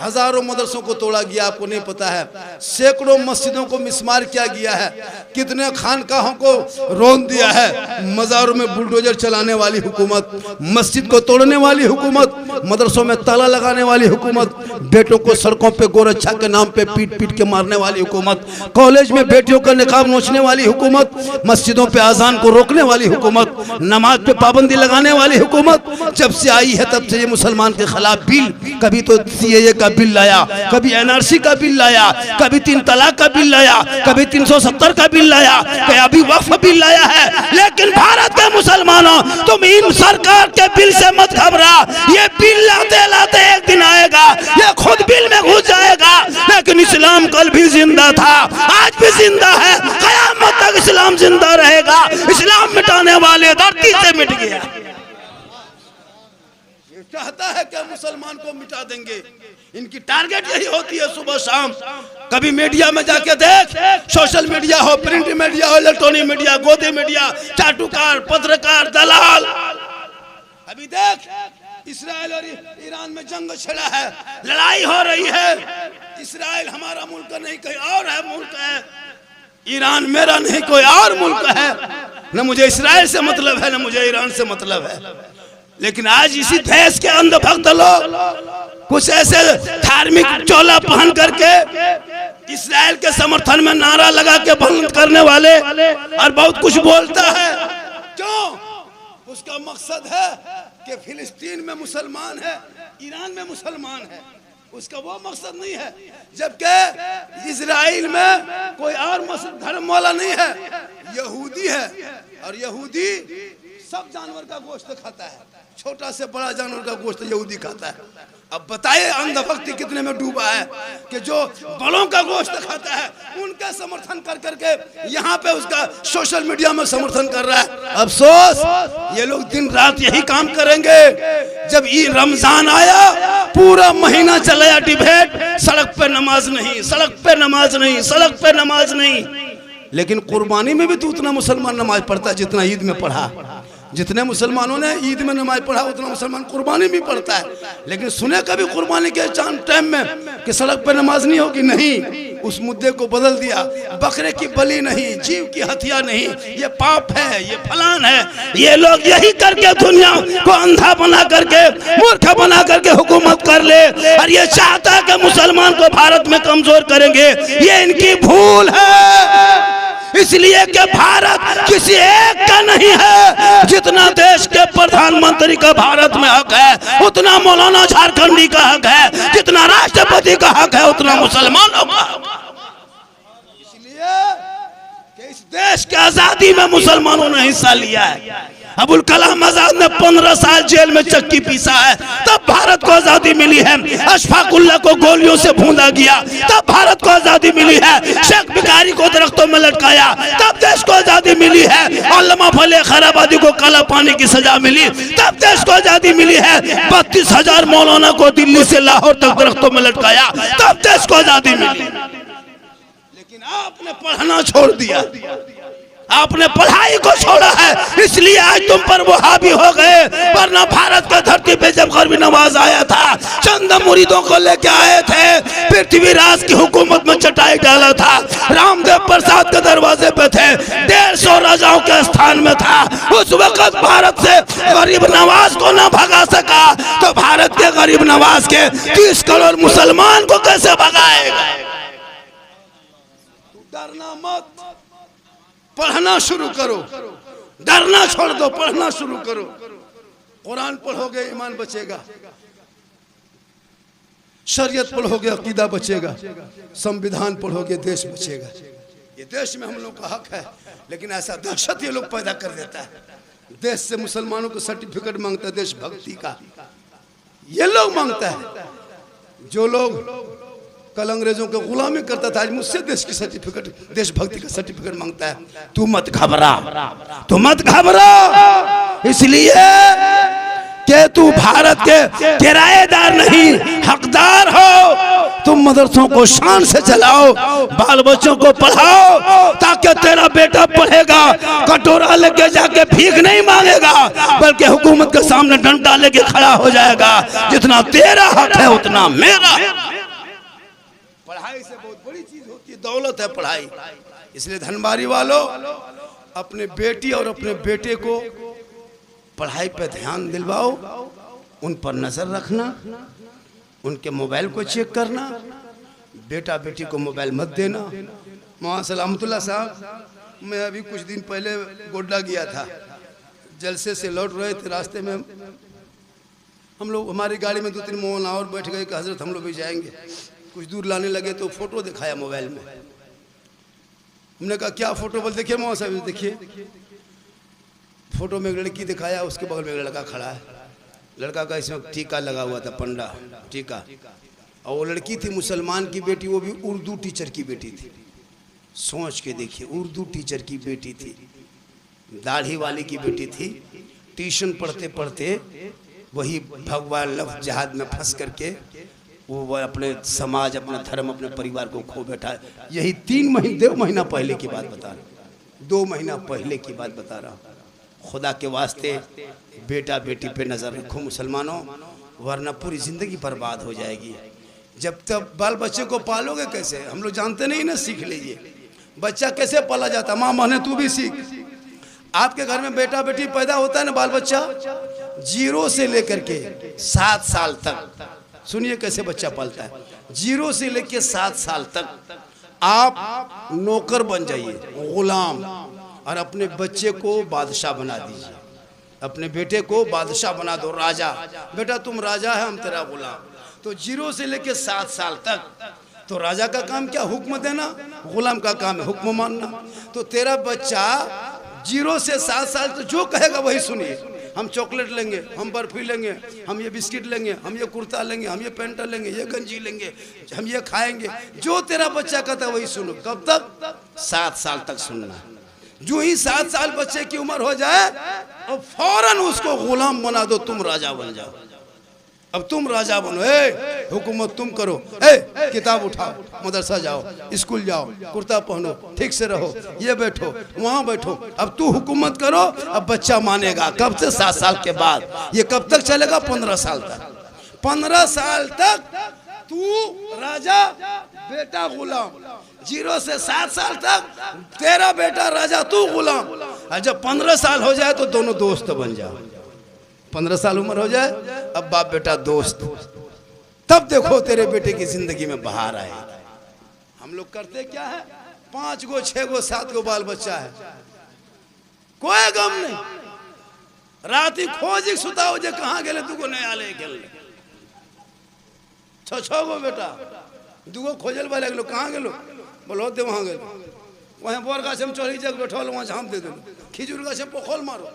हज़ारों मदरसों को तोड़ा गया। आपको नहीं पता है, सैकड़ों मस्जिदों को मिसमार किया गया है, कितने खानकाहों को रौंद दिया है। मज़ारों में बुलडोजर चलाने वाली हुकूमत, मस्जिद को तोड़ने वाली हुकूमत, मदरसों में ताला लगाने वाली हुकूमत, बेटों को सड़कों पे गोरक्षा के नाम पे पीट पीट के मारने वाली हुकूमत, कॉलेज में बेटियों का निकाब नोचने वाली हुकूमत, मस्जिदों पे अजान को रोकने वाली हुकूमत, नमाज पे पाबंदी लगाने वाली हुकूमत। जब से आई है तब से ये मुसलमान के खिलाफ बिल, कभी तो CAA का बिल लाया, कभी NRC का बिल लाया, कभी 3 तलाक का बिल लाया, कभी 370 का बिल लाया, कभी अभी वक्फ बिल लाया है। लेकिन भारत के मुसलमानों, तुम इन सरकार के बिल से मत घबरा, ये बिल लाते लाते एक दिन आएगा, ये खुद बिल में घुस जाएगा। लेकिन इस्लाम कल भी जिंदा था, आज भी जिंदा है, कयामत तक इस्लाम जिंदा रहेगा। इस्लाम मिटाने वाले धरती से मिट गया। ये चाहता है कि मुसलमान को मिटा देंगे, इनकी टारगेट यही होती है सुबह शाम। कभी मीडिया में जाके देख, सोशल मीडिया हो, प्रिंट मीडिया हो, इलेक्ट्रॉनिक मीडिया, गोदी मीडिया, चाटुकार, पत्रकार, दलाल। अभी देख इस्राइल और ईरान में जंग छिड़ा है, लड़ाई हो रही है। इस्राइल हमारा मुल्क नहीं, कोई और है मुल्क है। ईरान मेरा नहीं, कोई और मुल्क है। न मुझे इस्राइल से मतलब है, न मुझे ईरान से मतलब है। लेकिन आज इसी देश के अंधभक्त लोग कुछ ऐसे धार्मिक चोला पहन करके इस्राइल के समर्थन में नारा लगा के बुलंद करने वाले और बहुत कुछ बोलता है। क्यों? उसका मकसद है कि फिलिस्तीन में मुसलमान है, ईरान में मुसलमान है। उसका वो मकसद नहीं है। जबकि इजराइल में कोई और धर्म वाला नहीं है, यहूदी है, और यहूदी सब जानवर का गोश्त खाता है, छोटा से बड़ा जानवर का गोश्त यहूदी खाता है। अब बताइए अंधभक्ति कितने में डूबा है कि जो बड़ों का गोश्त खाता है उनका समर्थन कर करके यहाँ पे उसका सोशल मीडिया में समर्थन कर रहा है। अफसोस ये लोग दिन रात यही काम करेंगे। जब ये रमजान आया पूरा महीना चलाया डिबेट, सड़क पे नमाज नहीं, सड़क पे नमाज नहीं, सड़क पे नमाज नहीं। लेकिन कुर्बानी में भी तो उतना मुसलमान नमाज पढ़ता है जितना ईद में पढ़ा। जितने मुसलमानों ने ईद में नमाज पढ़ा उतना मुसलमान कुर्बानी भी पढ़ता है। लेकिन सुने कभी कुर्बानी के टाइम में कि सड़क पर नमाज नहीं होगी? नहीं, उस मुद्दे को बदल दिया। बकरे की बलि नहीं, जीव की हत्या नहीं, ये पाप है, ये फलान है। ये लोग यही करके दुनिया को अंधा बना करके, मूर्ख बना करके हुकूमत कर ले, और ये चाहता है कि मुसलमान को भारत में कमजोर करेंगे। ये इनकी भूल है। इसलिए कि भारत किसी एक का नहीं है। जितना देश के प्रधानमंत्री का भारत में हक है उतना मौलाना झारखंडी का हक है, जितना राष्ट्रपति का हक है उतना मुसलमानों का। इसलिए कि इस देश की आजादी में मुसलमानों ने हिस्सा लिया है। अबुल कलाम आजाद ने 15 साल जेल में चक्की पीसा है, तब भारत को आजादी मिली है। अशफाकुल्लाह को गोलियों से भूंदा गया, तब भारत को आजादी मिली है। शेख भिखारी को दरख्तों में लटकाया, तब देश को आजादी मिली है। अल्लामा फले खैराबादी को काला पानी की सजा मिली, तब देश को आजादी मिली है। 32,000 मौलाना को दिल्ली से लाहौर तक दरख्तों में लटकाया, तब देश को आजादी मिली। लेकिन आपने पढ़ना छोड़ दिया, आपने पढ़ाई को छोड़ा है, इसलिए आज तुम पर वो हावी हो गए। वरना भारत की धरती पे जब गरबी नवाज आया था, चंद मुरीदों को लेके आए थे, पृथ्वीराज की हुकूमत में चटाई डाला था, रामदेव प्रसाद के दरवाजे पे थे, 150 राजाओं के स्थान में था। उस वक्त भारत से गरीब नवाज को ना भगा सका, तो भारत के गरीब नवाज के 30 करोड़ मुसलमान को कैसे भगाएगा? डरना मत, पढ़ना शुरू करो, डरना छोड़ दो, पढ़ना शुरू करो। कुरान पढ़ोगे ईमान बचेगा, शरीयत पढ़ोगे अकीदा बचेगा, संविधान पढ़ोगे देश बचेगा। ये देश में हम लोग का हक है, लेकिन ऐसा दहशत ये लोग पैदा कर देता है। देश से मुसलमानों को सर्टिफिकेट मांगता है देशभक्ति का, ये लोग मांगता है। जो लोग कल अंग्रेजों के गुलामी करता था आज मुझसे देश की सर्टिफिकेट, देशभक्ति का सर्टिफिकेट मांगता है। तू मत घबरा, तू मत घबरा, इसलिए कि तू भारत के किराएदार नहीं हकदार हो। तुम मदरसों को शान से चलाओ, बाल बच्चों को पढ़ाओ, ताकि तेरा बेटा पढ़ेगा, कटोरा लेके जाके भीख नहीं मांगेगा, बल्कि हुकूमत के सामने डंडा लेके खड़ा हो जाएगा। जितना तेरा हक है उतना मेरा। पढ़ाई से बहुत बड़ी चीज होती है, दौलत है पढ़ाई। इसलिए धनबारी वालों, अपने बेटी और अपने बेटे को पढ़ाई पर ध्यान दिलवाओ, उन पर नजर रखना, उनके मोबाइल को चेक करना। बेटा बेटी को मोबाइल मत देना। मौलाना सलामतुल्लाह साहब, मैं अभी कुछ दिन पहले गोड्डा गया था, जलसे से लौट रहे थे, रास्ते में हम लोग, हमारी गाड़ी में 2-3 मौलाना और बैठ गए कि हजरत हम लोग भी जाएंगे। कुछ दूर लाने लगे तो फोटो दिखाया मोबाइल में। हमने कहा क्या फोटो? बोल देखिए मौलाना साहब, देखिए फोटो में एक लड़की दिखाया, उसके बगल में एक लड़का खड़ा है। लड़का का इसमें टीका लगा हुआ था, पंडा टीका, और वो लड़की थी मुसलमान की बेटी, वो भी उर्दू टीचर की बेटी थी। सोच के देखिए, उर्दू टीचर की बेटी थी, दाढ़ी वाली की बेटी थी। ट्यूशन पढ़ते पढ़ते वही भगवा लफ्ज़ जहाद में फंस करके वो अपने समाज, अपना धर्म, अपने परिवार को खो बैठा है। यही 2 महीना पहले की बात बता रहा हूँ, 2 महीना पहले की बात बता रहा हूँ। खुदा के वास्ते बेटा बेटी पे नज़र रखो मुसलमानों, वरना पूरी ज़िंदगी बर्बाद हो जाएगी। जब तक बाल बच्चे को पालोगे कैसे? हम लोग जानते नहीं ना, सीख लीजिए बच्चा कैसे पाला जाता। माँ माने तू भी सीख। आपके घर में बेटा बेटी पैदा होता है ना, बाल बच्चा 0 से लेकर के 7 साल तक, सुनिए कैसे बच्चा पालता है। 0 से लेकर 7 साल तक आप नौकर बन जाइए, गुलाम, और अपने बच्चे को बादशाह बना दीजिए। अपने बेटे को बादशाह बना दो, राजा। बेटा तुम राजा है, हम तेरा गुलाम। तो 0 से लेके 7 साल तक तो राजा का काम क्या, हुक्म देना, गुलाम का काम है हुक्म मानना। तो तेरा बच्चा 0 से 7 साल तो जो कहेगा वही सुनिए। हम चॉकलेट लेंगे, हम बर्फी लेंगे, हम ये बिस्किट लेंगे, हम ये कुर्ता लेंगे, हम ये पैंट लेंगे, ये गंजी लेंगे, हम ये खाएंगे, जो तेरा बच्चा कहता है वही सुनो। कब तक? 7 साल तक सुनना। जो ही 7 साल बच्चे की उम्र हो जाए और फौरन उसको गुलाम बना दो, तुम राजा बन जाओ। अब तुम राजा बनो, हुकूमत तुम करो, किताब उठाओ, मदरसा जाओ, स्कूल जाओ, कुर्ता पहनो, ठीक से रहो, ये बैठो, वहाँ बैठो, अब तू हुकूमत करो। अब बच्चा मानेगा कब से? 7 साल के बाद। ये कब तक चलेगा? 15 साल तक। 15 साल तक तू राजा, बेटा गुलाम। 0 से 7 साल तक तेरा बेटा राजा, तू गुलाम। और जब 15 साल हो जाए तो दोनों दोस्त बन जाओ। 15 साल उम्र हो जाए, अब बाप बेटा दोस्त, तब देखो तेरे बेटे की जिंदगी में बहार आए। हम लोग करते क्या है? 5 गो 6 गो 7 गो बाल बच्चा है, कोई गम नहीं। राती खोज सुताओ जे कहाँ गेले, 2 गो नहीं आले गेल, 6 गो बेटा, 2 गो खोजल वाले गेलो, कहाँ गेलो? बोलो दे वहाँ गेलो, वहाँ बोर गाछ में चढ़ी जग बैठल, वहाँ झाँप दे दो, खिजूर गाछ में पोखोल मारो।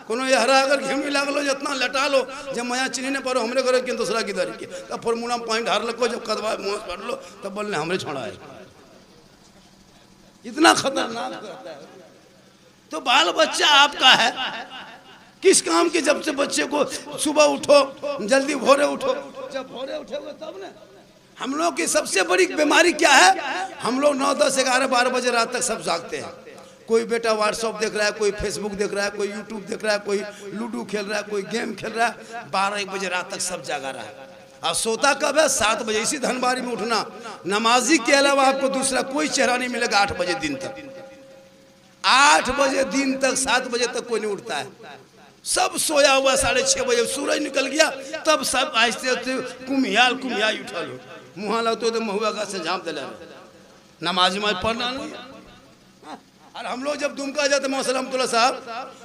कोनो यहरा अगर घिमी लागलो, जितना लटा लो, जब माया चीनी ने पारो हमरे करे कि दूसरा की दारी के, तब फॉर्मूला में पॉइंट हार लको, जब कदवा मुंह पढ़ लो तब बोलने हमरे छोड़ा है। इतना खतरनाक करता है। तो बाल बच्चा आपका है, किस काम की? जब से बच्चे को सुबह उठो, जल्दी भोरे उठो, जब भोरे उठोगे तब ना। हम लोग की सबसे बड़ी बीमारी क्या है? हम लोग 9, 10, 11, 12 बजे रात तक सब जागते हैं। कोई बेटा व्हाट्सएप देख रहा है, कोई फेसबुक देख रहा है, कोई यूट्यूब देख रहा है, कोई लूडो खेल रहा है, कोई गेम खेल रहा है। 12-1 बजे रात तक सब जागा रहा है। और सोता कब है? 7 बजे। इसी धनबारी में उठना, नमाजी के अलावा आपको दूसरा कोई चेहरा नहीं मिलेगा 8 बजे दिन तक। 8 बजे दिन तक, 7 बजे तक कोई नहीं उठता है। सब सोया हुआ। 6:30 बजे सूरज निकल गया, तब सब आहिस्ते आहिस्ते कुम्हियाल उठल हो, मुँह लगते तो महुआ का से झाँप दिला, नमाज पढ़ना नहीं। और हम लोग जब दुमका जाते हैं, मौसलमतुल्लाह साहब,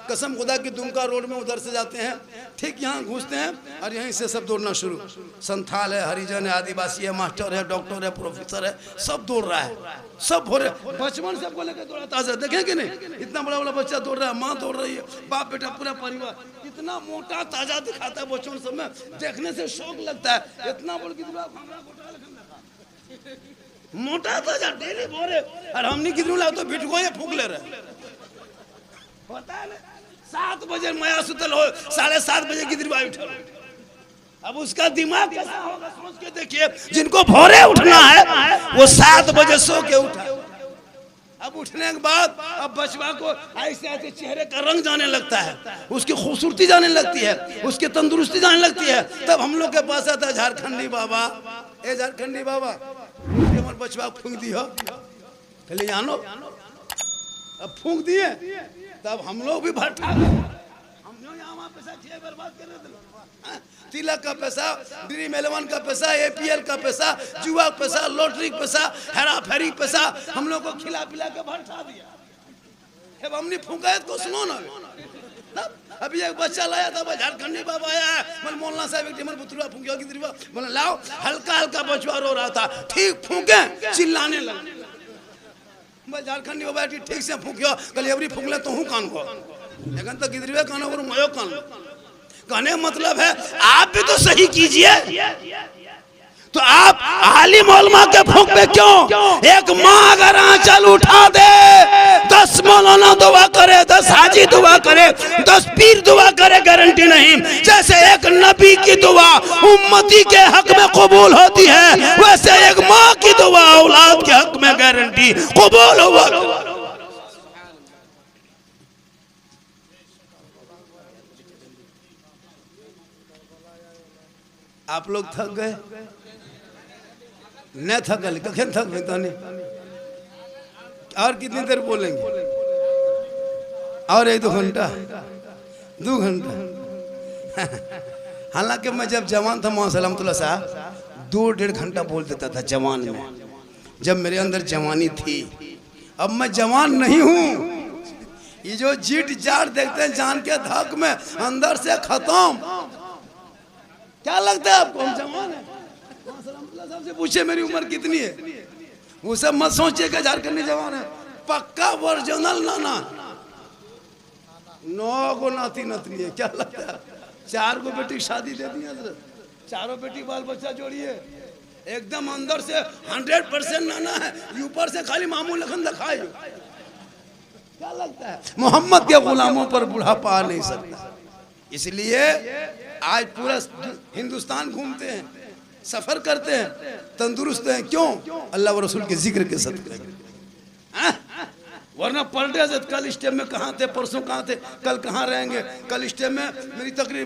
कसम खुदा की, दुमका रोड में उधर से जाते हैं, ठीक यहाँ घुसते हैं और यहीं से सब दौड़ना शुरू। संथाल है, हरिजन है, आदिवासी है, मास्टर है, डॉक्टर है, प्रोफेसर है, सब दौड़ रहा है। सब हो रहे, बचपन सबको लेकर दौड़ा ताजा, देखें कि नहीं? इतना बड़ा बड़ा बच्चा दौड़ रहा है, माँ दौड़ रही है, बाप बेटा पूरा परिवार। इतना मोटा ताजा दिखाता है बच्चों सब में, देखने से शौक लगता है। इतना बड़ा मोटा ताजा डेली भोरे, और हमने कितने ला तो बिट गए फूक ले रहे। पता है 7 बजे माया सुतल हो, 7:30 बजे गिदरबाई उठल। अब उसका दिमाग कैसा होगा सोच के देखिए। जिनको भोरे उठना है वो 7 बजे सो के उठा। अब उठने के बाद अब बचवा को ऐसे ऐसे चेहरे का रंग जाने लगता है, उसकी खूबसूरती जाने लगती है, उसकी तंदुरुस्ती जाने लगती है। तब हम लोग के पास आता है झारखंडी बाबा, ए झारखंडी बाबा, हमारे बचवा फूंक दी हो, पहले जानो। अब फूंक दिए, तब हम लोग भी भट्टा, हम लोग यहाँ पैसा बर्बाद कर रहे थे। तिलक का पैसा, ड्रीम 11 का पैसा, APL का पैसा, जुआ का पैसा, लॉटरी का पैसा, हेरा फेरी पैसा, हम लोग को खिला पिला के भट्टा दिया। अब हमने फूंका है तो सुनो ना। अभी एक बच्चा लाया था, झारखंडी बाबा आया है, बोले मौलाना साहब एक टिमर पुतला फूंकिया की दरबार, बोले लाओ। हल्का हल्का बचवा रो रहा था, ठीक फूंके, चिल्लाने लगे। बोले झारखंडी बाबा ठीक से फूंकियो, कल एवरी फूंक ले तो हूँ कान को, लेकिन तो गिदरवे कान और मयो कान। कहने मतलब है आप भी तो सही कीजिए। तो आप आलिम उलमा के फूंक पे क्यों? एक माँ अगर आंचल उठा दे, 10 मौलाना दुआ करे, 10 हाजी दुआ करे, 10 पीर दुआ करे, गारंटी नहीं। जैसे एक नबी की दुआ उम्मती के हक में कबूल होती है, वैसे एक माँ की दुआ औलाद के हक में गारंटी कबूल होगा। आप लोग थक गए? न थकल, कखन थक गए? तो नहीं, और कितनी देर बोलेंगे? और 1-2 घंटा, 2 घंटा। हालांकि मैं जब जवान था मौसलमतुल्लाह साहब 2-1.5 घंटा बोल देता था जवान में, जब मेरे अंदर जवानी थी। अब मैं जवान नहीं हूँ। ये जो जीट जाट देखते हैं जान के धक में, अंदर से खत्म। क्या लगता है आपको हम जवान है? साहब से पूछे मेरी उम्र कितनी है, वो सब मत सोचिए कि झारखंडी जवान है। पक्का ओरिजिनल नाना, 9 गो नाती नतनी है। क्या लगता है 4 गो बेटी शादी दे दी हजरत, चारों बेटी बाल बच्चा जोड़िए, एकदम अंदर से 100% नाना है, ऊपर से खाली मामू लखन दिखाए। क्या लगता है मोहम्मद के गुलामों पर बुढ़ापा आ नहीं सकता। इसलिए आज पूरा हिंदुस्तान घूमते हैं, सफर करते हैं, तंदुरुस्त हैं। क्यों? अल्लाह व रसूल के जिक्र के सदक़े। वरना पलटे से कल स्टेप में कहाँ थे, परसों कहाँ थे, कल कहाँ रहेंगे। कल स्टेप में मेरी तकरीर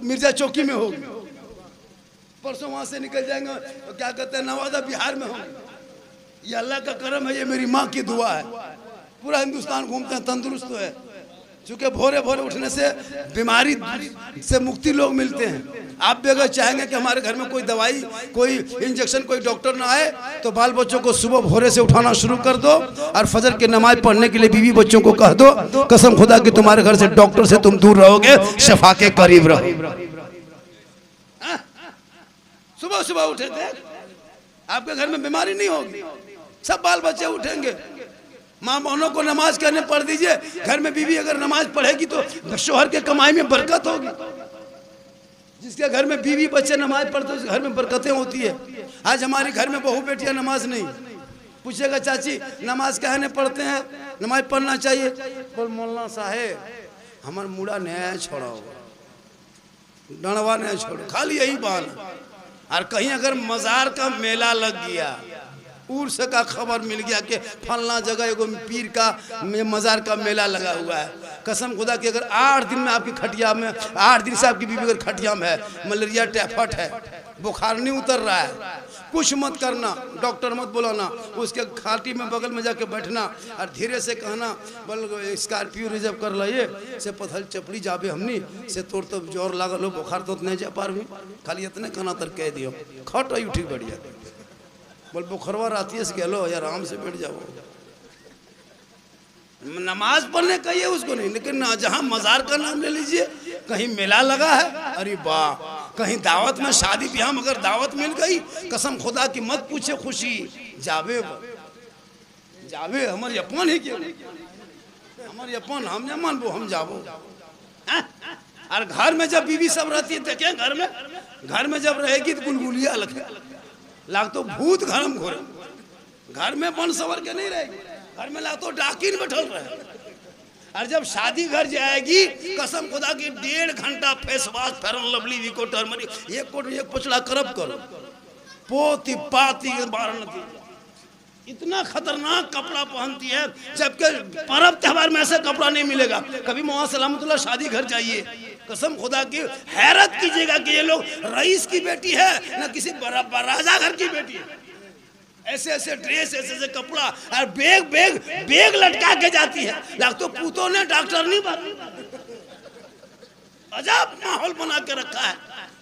मिर्जा चौकी में होगी, परसों वहां से निकल जाएंगे क्या कहते हैं नवादा बिहार में होंगे। ये अल्लाह का करम है, ये मेरी माँ की दुआ है। पूरा हिंदुस्तान घूमते हैं, तंदुरुस्त है। चूँकि भोरे भोरे उठने से बीमारी से मुक्ति लोग मिलते हैं। आप भी अगर चाहेंगे कि हमारे घर में कोई दवाई, कोई इंजेक्शन, कोई डॉक्टर ना आए, तो बाल बच्चों को सुबह भोरे से उठाना शुरू कर दो और फजर की नमाज पढ़ने के लिए बीवी बच्चों को कह दो, कसम खुदा कि तुम्हारे घर से डॉक्टर से तुम दूर रहोगे, शफा के करीब रहो। सुबह सुबह उठे थे, आपके घर में बीमारी नहीं होगी, सब बाल बच्चे उठेंगे। माँ बहनों को नमाज करने पढ़ दीजिए। घर में बीवी अगर नमाज पढ़ेगी तो शोहर के कमाई में बरकत होगी। जिसके घर में बीवी बच्चे नमाज पढ़ते हैं, घर में बरकतें होती है। आज हमारे घर में बहू बेटियां नमाज नहीं, पूछेगा चाची नमाज कहने पढ़ते हैं, नमाज पढ़ना चाहिए। बोल मौलाना साहेब हमार मुड़ा नया छोड़ा होगा, डणवा नया छोड़ो, खाली यही बात। और कहीं अगर मजार का मेला लग गया, उर्स का खबर मिल गया कि फलना जगह एगो पीर का मजार का मेला लगा हुआ है, कसम खुदा कि अगर 8 दिन में आपकी खटिया में, 8 दिन से आपकी बीवी अगर खटिया में है, मलेरिया टाइफाइड है, बुखार नहीं उतर रहा है, कुछ मत करना, डॉक्टर मत बुलाना, उसके खाटी में बगल में जाके बैठना और धीरे से कहना बोल स्कॉर्पियो रिजर्व कर लाइए से पथल चपड़ी जाबे हमनी से तोड़ तो जोर लागल हो, बुखार तो नहीं जा पार भी, खाली इतने कहना तर कह दियो खट आई उठी बढ़िया। बोल बुखरवा राती से गलो यार आराम से बैठ जाओ। नमाज पढ़ने कहिए उसको नहीं, लेकिन जहाँ मजार का नाम ले लीजिए, कहीं मेला लगा है, अरे वाह, कहीं दावत में शादी ब्याह में अगर दावत मिल गई, कसम खुदा की मत पूछे खुशी जावे जावे हमारे अपन ही क्यों, हमारे अपन हम न मानबो हम जाबो। और घर में जब बीवी सब रहती है, देखें घर में जब रहेगी तो गुलगुलिया लाग तो भूत घर में घोरे, घर में बन सवर के नहीं रहेगी, घर में लाग तो डाकिन बैठल रहे। और जब शादी घर जाएगी, कसम खुदा की 1.5 घंटा फेस वॉश, फेरन लवली, विको, टर्मरिक, एक कोट एक पचड़ा करब करो, पोती पाती के बार नती, इतना खतरनाक कपड़ा पहनती है, जबकि पर्व त्योहार में ऐसा कपड़ा नहीं मिलेगा। कभी मोहम्मद सलामतुल्लाह शादी घर जाइए, कसम खुदा की हैरत कीजिएगा कि ये लोग रईस की बेटी है ना किसी राजा घर की बेटी है। ऐसे ऐसे ड्रेस, ऐसे ऐसे कपड़ा और बेग लटका के जाती है, लाग तो पूतों ने डॉक्टर नहीं बना, अजब माहौल बना के रखा है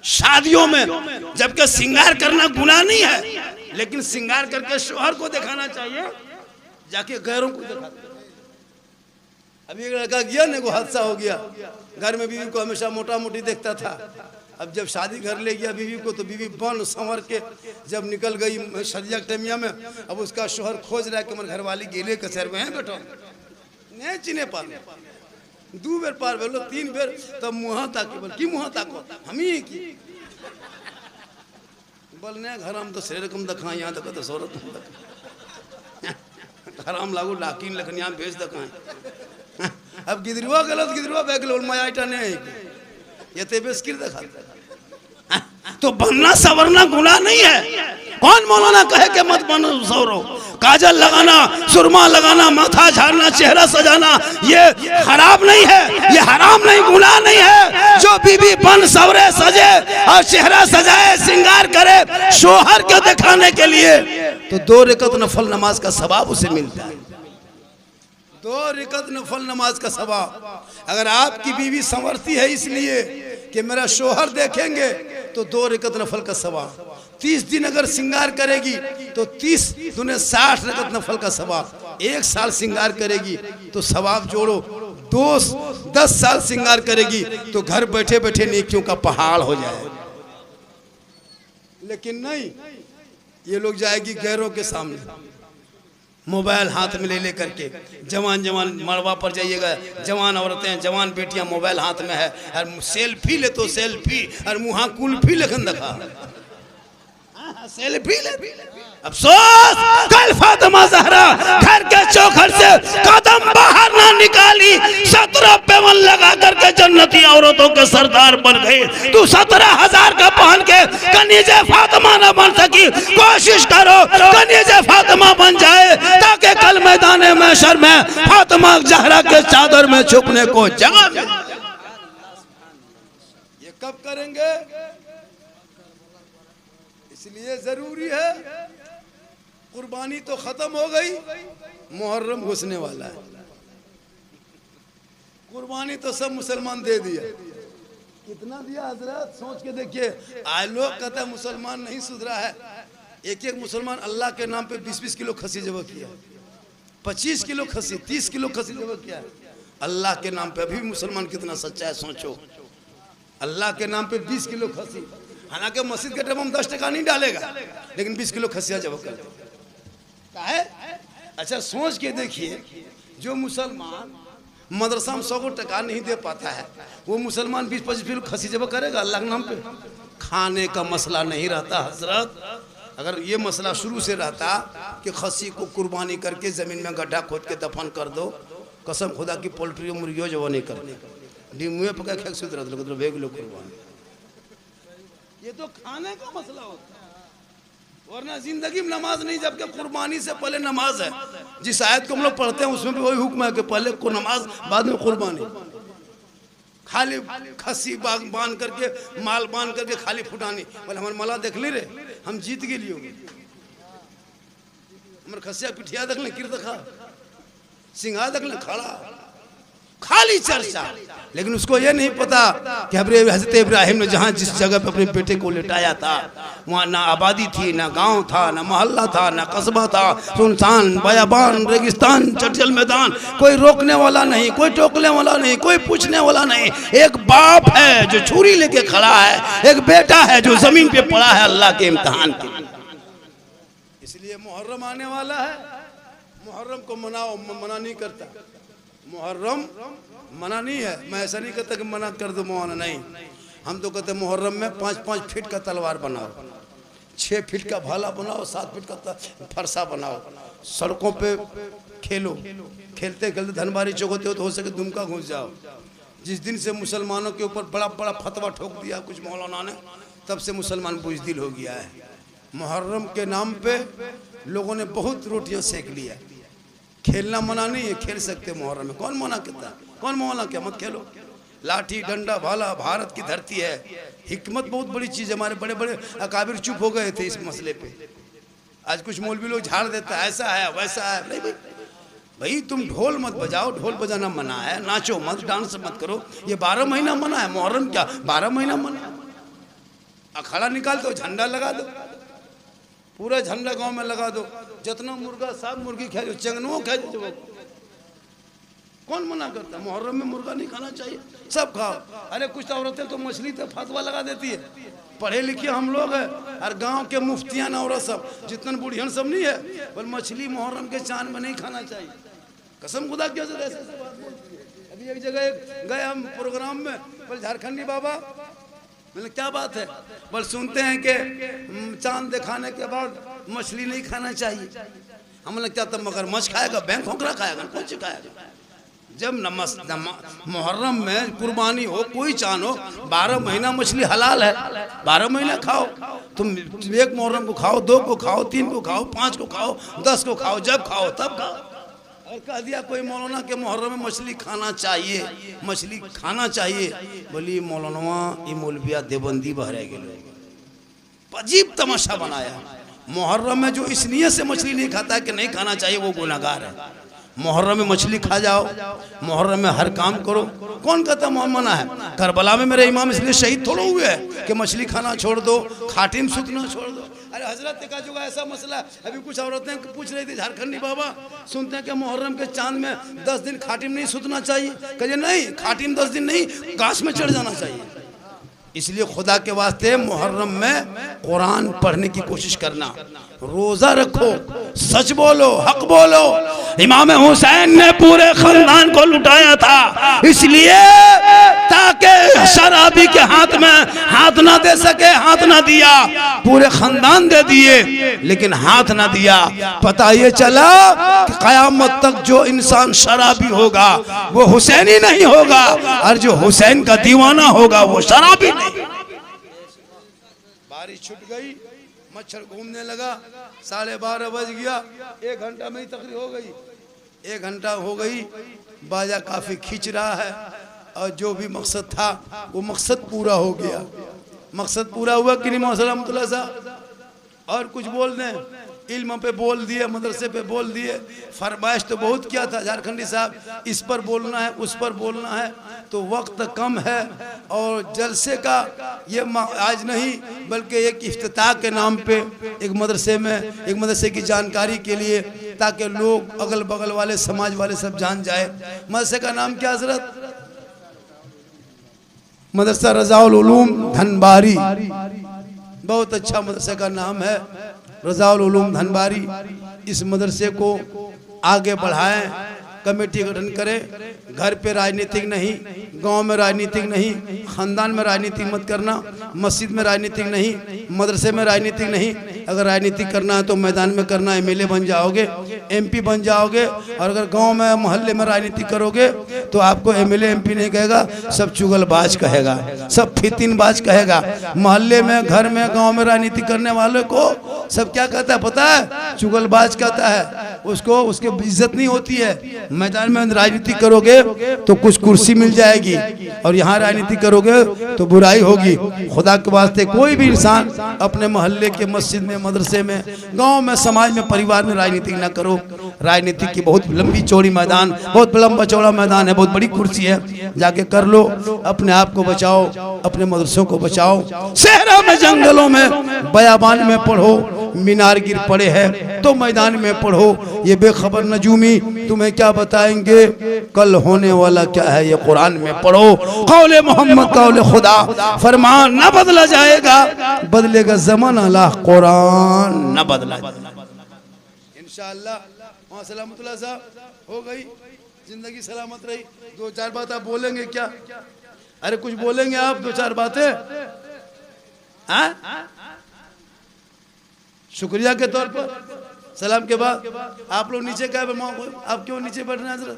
शादियों में। जबकि श्रृंगार करना गुनाह नहीं है, लेकिन श्रृंगार करके शोहर को दिखाना चाहिए, जाके गैरों को दिखाते। अभी एक लड़का गया ना, को हादसा हो गया, घर में बीवी को हमेशा मोटा मोटी देखता था, अब जब शादी घर ले गया बीवी को, तो बीवी बन संवर के जब निकल गई सरिया टमिया में, अब उसका शोहर खोज रहा है कि हमारे घरवाली गेले कचहर में है बेटा, नहीं चिने पार, 2 बेर पार भेलो, 3 बेर, तब मुँह ताके बोल की मुँह ताको हम ही की बोल ने घर हम तो शरीर कम दखा, यहाँ तक तो शोहरत हराम लागू डाकिन लखन यहाँ भेज दखाएं। अब गिदरुआ गलत गिदरुआ बैग लो मायाटा नहीं, ये ते बेस्किर दिखाता है। तो बनना सवरना गुनाह नहीं है। कौन मौलाना कहे कि मत बनो सवरो, काजल लगाना, सुरमा लगाना, माथा झाड़ना, चेहरा सजाना, ये खराब नहीं है, ये हराम नहीं, गुनाह नहीं है। जो बीबी बन सवरे सजे और चेहरा सजाए, श्रृंगार करे शोहर को दिखाने के लिए, तो 2 रकात नफल नमाज का सवाब उसे मिलता है। 2 रकात नफल नमाज का सवाब। अगर आपकी बीवी संवरती है इसलिए कि मेरा शोहर देखेंगे, तो 2 रकात नफल का सवाब। 30 दिन अगर श्रृंगार करेगी तो 30 दूने 60 रकात नफल का सवाब। 1 साल श्रृंगार करेगी तो सवाब जोड़ो, 10 साल श्रृंगार करेगी तो घर बैठे बैठे नेकियों का पहाड़ हो जाए। लेकिन नहीं, ये लोग जाएगी गैरों के सामने मोबाइल हाथ में ले लेकर के। जवान जवान मड़वा पर जाइएगा, जवान औरतें जवान बेटियां मोबाइल हाथ में है और सेल्फी ले तो सेल्फी और मुहा कुल्फी लेखन देखा सेल्फी ले। अफसोस कल फातिमा ज़हरा घर के चौखट से कदम बाहर ना निकाली, 17 पेवन लगा करके जन्नती औरतों के सरदार बन गई। तू 17,000 का पहन के कनीज़े फातिमा ना बन सकी, कोशिश करो कनीज़े फातिमा बन जाए ताकि कल मैदान महशर में फातिमा ज़हरा के चादर में छुपने को जगह मिले। ये कब करेंगे? इसलिए जरूरी है, कुर्बानी तो खत्म हो गई, मुहर्रम घुसने वाला है। कुर्बानी तो सब मुसलमान दे दिया। कितना दिया हजरत? सोच के देखिए। आज लोग कहते हैं मुसलमान नहीं सुधरा है। एक एक मुसलमान अल्लाह के नाम पे 20-20 किलो खसी जबह किया, 25 किलो खसी, 30 किलो खसी जबह किया अल्लाह के नाम पे। अभी मुसलमान कितना सच्चा है सोचो। अल्लाह के नाम पे 20 किलो खसी, हालांकि मस्जिद के डब्बे में 10 टका नहीं डालेगा, लेकिन 20 किलो खसिया जब कर है। अच्छा सोच के देखिए, जो मुसलमान मदरसा में 100 टका नहीं दे पाता है, वो मुसलमान 20-25 किलो खसी जब करेगा अल्लाह के नाम पे। खाने का मसला नहीं रहता हजरत। अगर ये मसला शुरू से रहता कि खसी को कुर्बानी करके ज़मीन में गड्ढा खोद के दफन कर दो, कसम खुदा की पोल्ट्री मुर्गियों जो वो नहीं करने मुँह पका खेक सुध रहा भेग लो कुर्बानी। ये तो खाने का मसला होता है, वरना जिंदगी में नमाज नहीं, जबकि कुर्बानी से पहले नमाज है। जिस आयत को हम लोग पढ़ते हैं उसमें भी वही हुक्म है कि पहले को नमाज बाद में कुर्बानी। खाली खसी बांध करके माल बांध करके खाली फुटानी, बोले हमारे मला देख ले रे हम जीत गए लियो, हमारे खसिया पिठिया देख ले किर देखा सिंघा देख ले खड़ा, खाली चर्चा। लेकिन उसको ये नहीं पता कि हजरत इब्राहिम ने जहाँ जिस जगह पे अपने बेटे को लिटाया था वहाँ ना आबादी थी, ना गांव था, ना मोहल्ला था, ना कस्बा था, सुनसान बयाबान रेगिस्तान चटजल मैदान, कोई रोकने वाला नहीं, कोई टोकने वाला नहीं, कोई पूछने वाला नहीं। एक बाप है जो छुरी लेके खड़ा है, एक बेटा है जो जमीन पे पड़ा है अल्लाह के इम्तिहान के। इसलिए मुहर्रम आने वाला है, मुहर्रम को मनाओ। मना नहीं करता, मुहर्रम मना नहीं है। मैं ऐसा नहीं कहता कि मना कर दो मौना, नहीं। हम तो कहते मुहर्रम में 5-5 फीट का तलवार बनाओ, 6 फीट का भाला बनाओ, 7 फीट का फरसा बनाओ, सड़कों पे खेलो, खेलते खेलते धनबारी चौक होते हो तो हो सके दुमका घुस जाओ। जिस दिन से मुसलमानों के ऊपर बड़ा बड़ा फतवा ठोक दिया कुछ मौलाना ने, तब से मुसलमान बुज़दिल हो गया है। मुहर्रम के नाम पे लोगों ने बहुत रोटियां सेक लिया। खेलना मना नहीं है, खेल सकते मुहर्रम में, कौन मना कहता, कौन मौला क्या मत खेलो। लाठी डंडा भाला भारत की धरती है, हिकमत बहुत बड़ी चीज़। हमारे बड़े बड़े अकाबिर चुप हो गए थे इस मसले पे। आज कुछ मौलवी लोग झाड़ देता है ऐसा है वैसा है। नहीं भाई तुम ढोल मत बजाओ, ढोल बजाना मना है, नाचो मत, डांस मत करो, ये 12 महीना मना है। मुहर्रम क्या 12 महीना मना? अखाड़ा निकाल दो, झंडा लगा दो, पूरा झंडा गांव में लगा दो, जितना मुर्गा सब मुर्गी खा, चंगनुओ खा, कौन मना करता? मुहर्रम में मुर्गा नहीं खाना चाहिए, सब खाओ। अरे कुछ औरतें तो मछली तो फतवा लगा देती है। पढ़े लिखे हम लोग हैं, और गांव के मुफ्तियान औरत सब जितने बुढ़ियन सब नहीं है, पर मछली मुहर्रम के चांद में नहीं खाना चाहिए। कसम खुदा की वजह से अभी एक जगह गए हम प्रोग्राम में, पर झारखंडी बाबा, मतलब क्या बात है, बस सुनते हैं कि चांद दिखाने के बाद मछली नहीं खाना चाहिए। हम लोग क्या तब मगर मछ खाएगा, बैंक खोखरा खाएगा, कौन सी खाएगा? जब मुहर्रम में कुर्बानी हो, कोई चांद हो, 12 महीना मछली हलाल है, 12 महीना खाओ। तुम एक मुहर्रम को खाओ, 2 को खाओ, 3 को खाओ, 5 को खाओ, 10 को खाओ, जब खाओ तब खाओ। और कह दिया कोई मौलाना के मुहर्रम में मछली खाना चाहिए, मछली खाना चाहिए। बोली मौलाना ये मौलविया देवबंदी बहरे गए, अजीब तमाशा बनाया। मुहर्रम में जो इस नियत से मछली नहीं खाता है कि नहीं खाना चाहिए, वो गुनाहगार है। मुहर्रम में मछली खा जाओ, मुहर्रम में हर काम करो, कौन कहता मना है? करबला में मेरे इमाम इसलिए शहीद थोड़ा हुए हैं कि मछली खाना छोड़ दो, खाटी में सुतना छोड़ दो। अरे हजरत का जो ऐसा मसला, अभी कुछ औरतें पूछ रही थी झारखंडी बाबा, सुनते हैं कि मुहर्रम के चांद में 10 दिन खाटी में नहीं सुतना चाहिए। कहिए नहीं, खाटी में 10 दिन नहीं, गाछ में चढ़ जाना चाहिए। इसलिए खुदा के वास्ते मुहर्रम में कुरान पढ़ने की कोशिश करना, रोजा रखो, सच बोलो, हक बोलो। इमाम हुसैन ने पूरे खानदान को लुटाया था, इसलिए ताकि शराबी के हाथ में हाथ ना दे सके, हाथ ना दिया। पूरे खानदान दे दिए लेकिन हाथ ना दिया। पता ये चला कि कयामत तक जो इंसान शराबी होगा वो हुसैनी नहीं होगा, और जो हुसैन का दीवाना होगा वो शराबी नहीं। बारिश छूट गई, मच्छर घूमने लगा, 12:30 बज गया, 1 घंटा में ही तकरीर हो गई। 1 घंटा हो गई, बाजा काफी खींच रहा है, और जो भी मकसद था वो मकसद पूरा हो गया। मकसद पूरा हुआ कि नहीं मौसम साहब? और कुछ बोल दें, इल्म पे बोल दिए, मदरसे पे बोल दिए, फरमाइश तो बहुत किया था झारखंडी साहब, इस पर बोलना है, उस पर बोलना है, तो वक्त कम है। और जलसे का ये आज नहीं बल्कि एक इफ्तिताह के नाम पे एक मदरसे में, एक मदरसे की जानकारी के लिए, ताकि लोग अगल बगल वाले समाज वाले सब जान जाए। मदरसे का नाम क्या हजरत? मदरसा रज़ाउल उलूम धनबारी। बहुत अच्छा मदरसे का नाम है, रज़ाउल उलूम धनबारी। इस मदरसे को आगे बढ़ाएं, कमेटी गठन करें। घर पे राजनीतिक नहीं, गांव में राजनीतिक नहीं, खानदान में राजनीतिक मत करना, मस्जिद में राजनीतिक नहीं, मदरसे में राजनीतिक नहीं। अगर राजनीतिक करना है तो मैदान में करना, एमएलए बन जाओगे, एमपी बन जाओगे। और अगर गांव में मोहल्ले में राजनीति करोगे तो आपको एमएलए एमपी नहीं कहेगा, सब चुगलबाज कहेगा, सब फितिनबाज कहेगा। मोहल्ले में, घर में, गांव में राजनीति करने वालों को सब क्या कहता है पता है? चुगलबाज कहता है। उसको उसकी इज्जत नहीं होती है। मैदान में राजनीति करोगे तो कुछ कुर्सी मिल जाएगी, और यहाँ राजनीति करोगे तो बुराई होगी। खुदा के वास्ते कोई भी इंसान अपने मोहल्ले के, मस्जिद में, मदरसे में, गांव में, समाज में, परिवार में राजनीति ना करो। राजनीति की बहुत लंबी चौड़ी मैदान, बहुत लंबा चौड़ा मैदान है, बहुत बड़ी कुर्सी है, जाके कर लो। अपने आप को बचाओ, अपने मदरसों को बचाओ। शहरों में, जंगलों में, बयाबान में पढ़ो, मीनार गिर पड़े हैं तो मैदान में पढ़ो। ये बेखबर नजूमी तुम्हें क्या बताएंगे कल होने वाला क्या है, ये कुरान में पढ़ो। कौले मोहम्मद, कौले खुदा, फरमान न बदला जाएगा, बदलेगा ज़माना, अल्लाह कुरान न बदला। इंशाअल्लाह सलामतुल्लाह साहब हो गई, जिंदगी सलामत रही। 2-4 बात आप बोलेंगे क्या? अरे कुछ बोलेंगे आप, 2-4 बातें? हाँ, शुक्रिया के तौर पर सलाम के बाद आप लोग नीचे क्या, आप क्यों नीचे बैठ रहे हैं?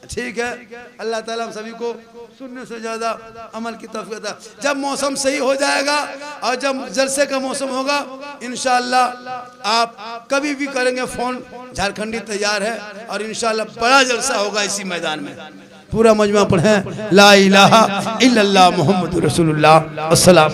ठीक है, अल्लाह ताला हम सभी को सुनने से ज़्यादा अमल की तौफीक अता। जब मौसम सही हो जाएगा और जब जलसे का मौसम होगा, इंशाअल्लाह आप कभी भी करेंगे फ़ोन, झारखंडी तैयार है। और इंशाअल्लाह बड़ा जलसा होगा इसी मैदान में। पूरा मजमा पढ़ें ला इलाहा इल्लल्लाह मुहम्मदुर रसूलुल्लाह। अस्सलाम।